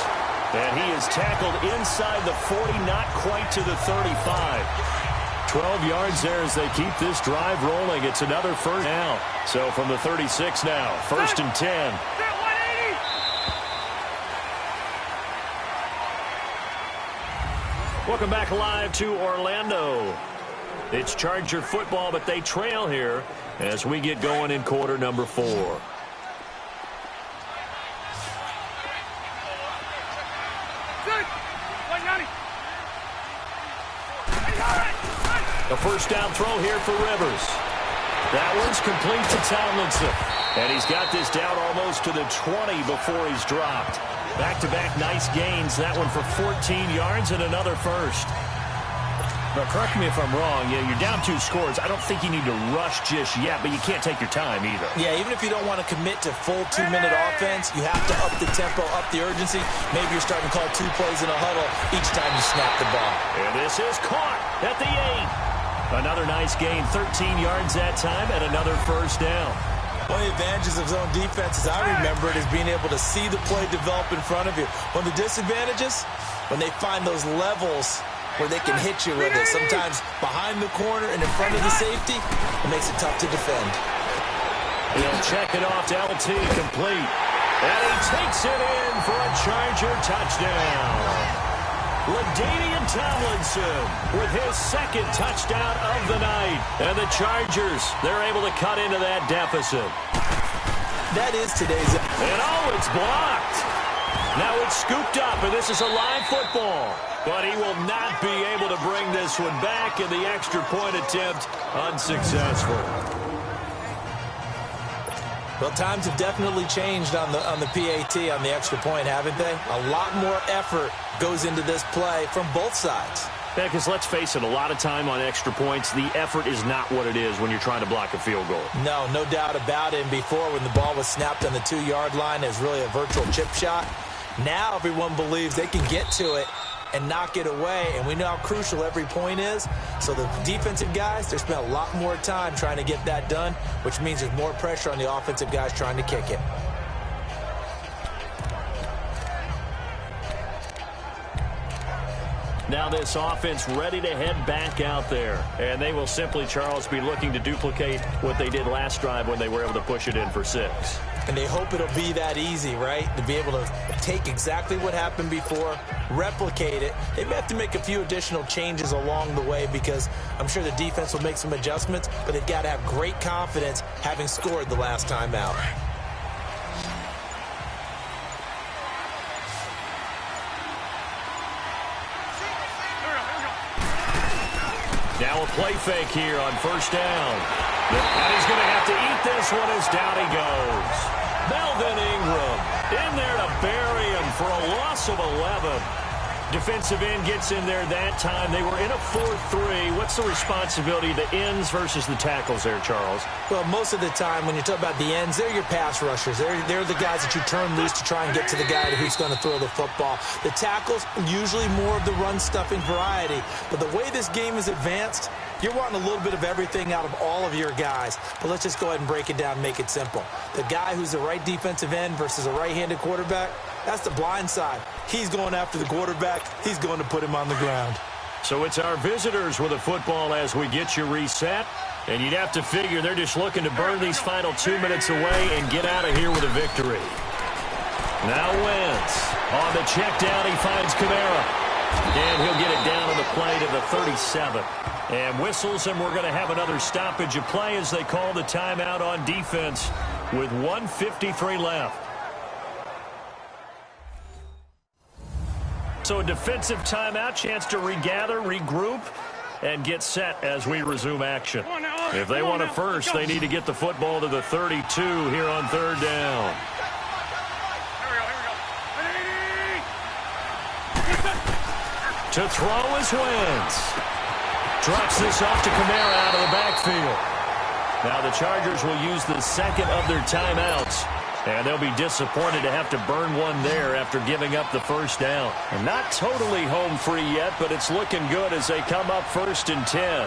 And he is tackled inside the 40, not quite to the 35. 12 yards there as they keep this drive rolling. It's another first down. So from the 36 now, 1st and 10. Welcome back live to Orlando. It's Charger football, but they trail here as we get going in quarter number 4. The first down throw here for Rivers. That one's complete to Tomlinson. And he's got this down almost to the 20 before he's dropped. Back-to-back nice gains. That one for 14 yards and another first. Now, correct me if I'm wrong. Yeah, you're down 2 scores. I don't think you need to rush just yet, but you can't take your time either. Yeah, even if you don't want to commit to full 2-minute offense, you have to up the tempo, up the urgency. Maybe you're starting to call 2 plays in a huddle each time you snap the ball. And this is caught at the 8. Another nice gain, 13 yards that time, and another first down. One of the advantages of zone defense, as I remember it, is being able to see the play develop in front of you. One of the disadvantages, when they find those levels where they can hit you with it, sometimes behind the corner and in front of the safety, it makes it tough to defend. He'll check it off to LT, complete. And he takes it in for a Charger touchdown. LaDainian Tomlinson with his second touchdown of the night. And the Chargers, they're able to cut into that deficit. That is today's... And oh, it's blocked. Now it's scooped up, and this is a live football. But he will not be able to bring this one back, and the extra point attempt unsuccessful. Well, times have definitely changed on the PAT, on the extra point, haven't they? A lot more effort goes into this play from both sides. Yeah, because let's face it, a lot of time on extra points, the effort is not what it is when you're trying to block a field goal. No doubt about it. And before, when the ball was snapped on the 2-yard line, it was really a virtual chip shot. Now everyone believes they can get to it and knock it away, and we know how crucial every point is. So the defensive guys, they spent a lot more time trying to get that done, which means there's more pressure on the offensive guys trying to kick it. Now this offense ready to head back out there. And they will simply, Charles, be looking to duplicate what they did last drive when they were able to push it in for 6. And they hope it'll be that easy, right? To be able to take exactly what happened before, replicate it. They may have to make a few additional changes along the way because I'm sure the defense will make some adjustments, but they've got to have great confidence having scored the last time out. Now a play fake here on first down. And he's going to have to eat this one as down he goes. Melvin Ingram in there to bury him for a loss of 11. Defensive end gets in there that time. They were in a 4-3. What's the responsibility of the ends versus the tackles there, Charles? Well, most of the time when you talk about the ends, they're your pass rushers. They're the guys that you turn loose to try and get to the guy who's going to throw the football. The tackles, usually more of the run-stuffing variety. But the way this game is advanced, you're wanting a little bit of everything out of all of your guys. But let's just go ahead and break it down and make it simple. The guy who's the right defensive end versus a right-handed quarterback, that's the blind side. He's going after the quarterback. He's going to put him on the ground. So it's our visitors with a football as we get you reset. And you'd have to figure they're just looking to burn these final 2 minutes away and get out of here with a victory. Now Wentz on the check down. He finds Kamara. And he'll get it down to the play to the 37. And whistles, and we're going to have another stoppage of play as they call the timeout on defense with 1:53 left. So a defensive timeout, chance to regather, regroup, and get set as we resume action. If they want it first, they need to get the football to the 32 here on third down. To throw is Wentz. Drops this off to Kamara out of the backfield. Now the Chargers will use the second of their timeouts. And they'll be disappointed to have to burn one there after giving up the first down. And not totally home free yet, but it's looking good as they come up 1st and 10.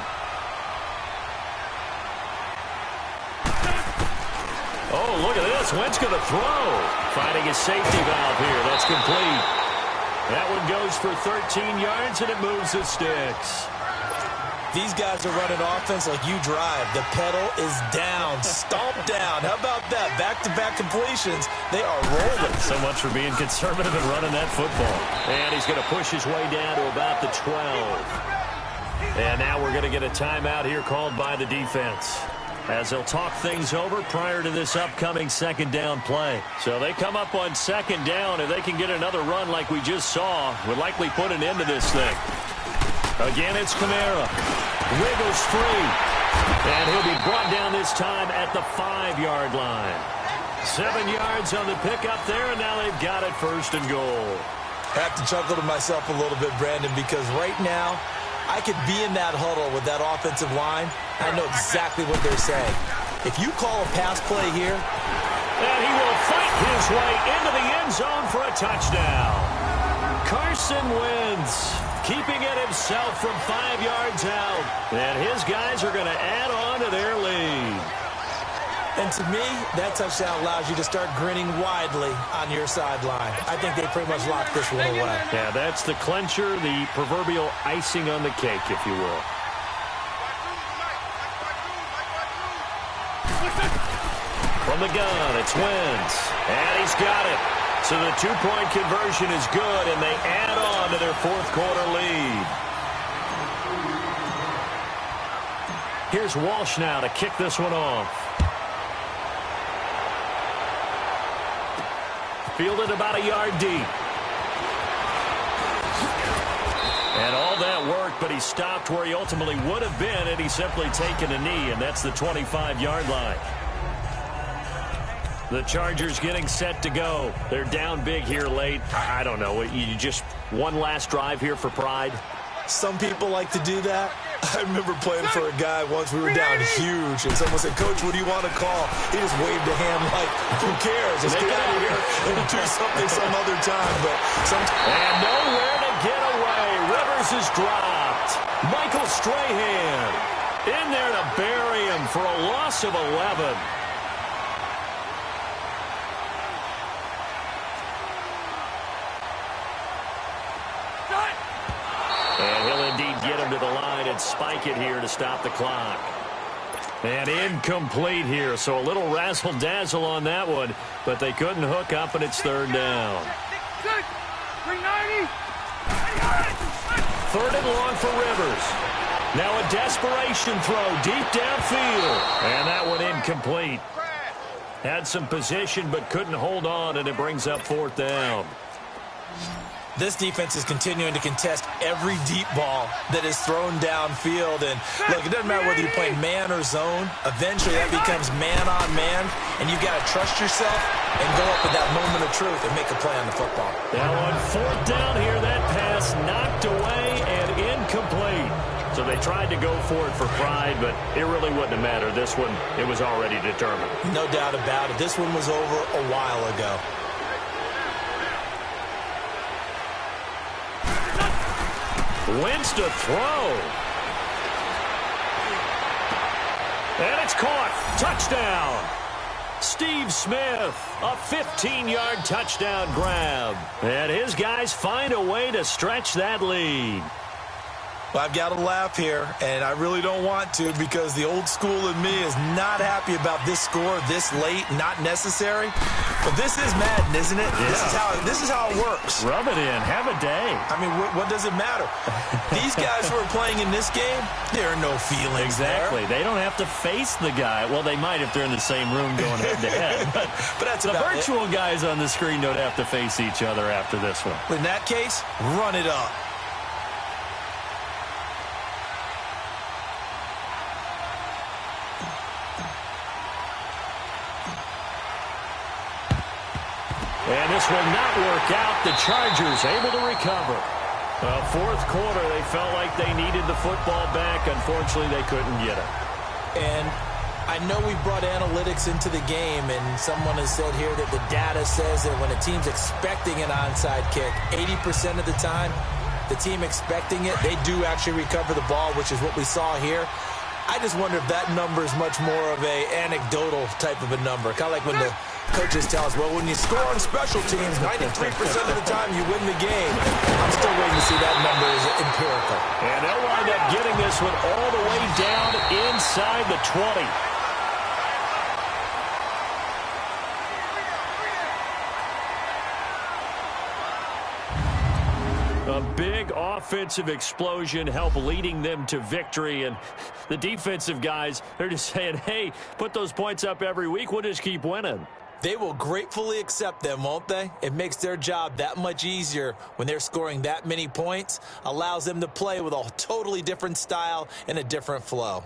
Oh, look at this. Wentz going to throw. Finding a safety valve here. That's complete. That one goes for 13 yards, and it moves the sticks. These guys are running offense like you drive. The pedal is down, stomped down. How about that? Back-to-back completions. They are rolling. So much for being conservative and running that football. And he's going to push his way down to about the 12. And now we're going to get a timeout here called by the defense, as they'll talk things over prior to this upcoming second down play. So they come up on second down, and they can get another run like we just saw. Would likely put an end to this thing. Again, it's Kamara. Wiggles free. And he'll be brought down this time at the 5-yard line. 7 yards on the pickup there, and now they've got it 1st and goal. I have to chuckle to myself a little bit, Brandon, because right now I could be in that huddle with that offensive line. I know exactly what they're saying. If you call a pass play here, and he will fight his way into the end zone for a touchdown. Carson Wentz keeping it himself from 5 yards out. And his guys are going to add on to their lead. And to me, that touchdown allows you to start grinning widely on your sideline. I think they pretty much locked this one away. Yeah, that's the clincher, the proverbial icing on the cake, if you will. From the gun, it's Wentz. And he's got it. So the 2-point conversion is good, and they add on to their 4th quarter lead. Here's Walsh now to kick this one off. Fielded about a yard deep. And all that worked, but he stopped where he ultimately would have been, and he's simply taken a knee, and that's the 25-yard line. The Chargers getting set to go. They're down big here late. I don't know. You just one last drive here for pride? Some people like to do that. I remember playing for a guy once. We were down huge, and someone said, "Coach, what do you want to call?" He just waved a hand like, "Who cares? Just get out of here and do something some other time." But and nowhere to get away. Rivers is dropped. Michael Strahan in there to bury him for a loss of 11. And he'll indeed get him to the line and spike it here to stop the clock. And incomplete here, so a little razzle-dazzle on that one, but they couldn't hook up, and it's 3rd down. 3rd and long for Rivers. Now a desperation throw deep downfield, and that one incomplete. Had some position, but couldn't hold on, and it brings up 4th down. This defense is continuing to contest every deep ball that is thrown downfield. And look, it doesn't matter whether you're playing man or zone. Eventually that becomes man on man, and you've got to trust yourself and go up at that moment of truth and make a play on the football. Now on fourth down here, that pass knocked away and incomplete. So they tried to go for it for pride, but it really wouldn't have mattered. This one, it was already determined. No doubt about it. This one was over a while ago. Wentz to throw. And it's caught. Touchdown. Steve Smith, a 15-yard touchdown grab. And his guys find a way to stretch that lead. Well, I've got to laugh here, and I really don't want to because the old school in me is not happy about this score this late, not necessary. But this is Madden, isn't it? Yeah. This is how it works. Rub it in. Have a day. I mean, what does it matter? These guys who are playing in this game, there are no feelings Exactly. there. They don't have to face the guy. Well, they might if they're in the same room going head-to-head. But that's the about virtual guys on the screen don't have to face each other after this one. In that case, run it up. And this will not work out. The Chargers able to recover. Fourth quarter, they felt like they needed the football back. Unfortunately, they couldn't get it. And I know we brought analytics into the game, and someone has said here that the data says that when a team's expecting an onside kick, 80% of the time, the team expecting it, they do actually recover the ball, which is what we saw here. I just wonder if that number is much more of a anecdotal type of a number. Kind of like when the coaches tell us, well, when you score on special teams, 93% of the time you win the game. I'm still waiting to see that number is empirical. And they'll wind up getting this one all the way down inside the 20. A big offensive explosion helped leading them to victory. And the defensive guys, they're just saying, hey, put those points up every week. We'll just keep winning. They will gratefully accept them, won't they? It makes their job that much easier when they're scoring that many points. Allows them to play with a totally different style and a different flow.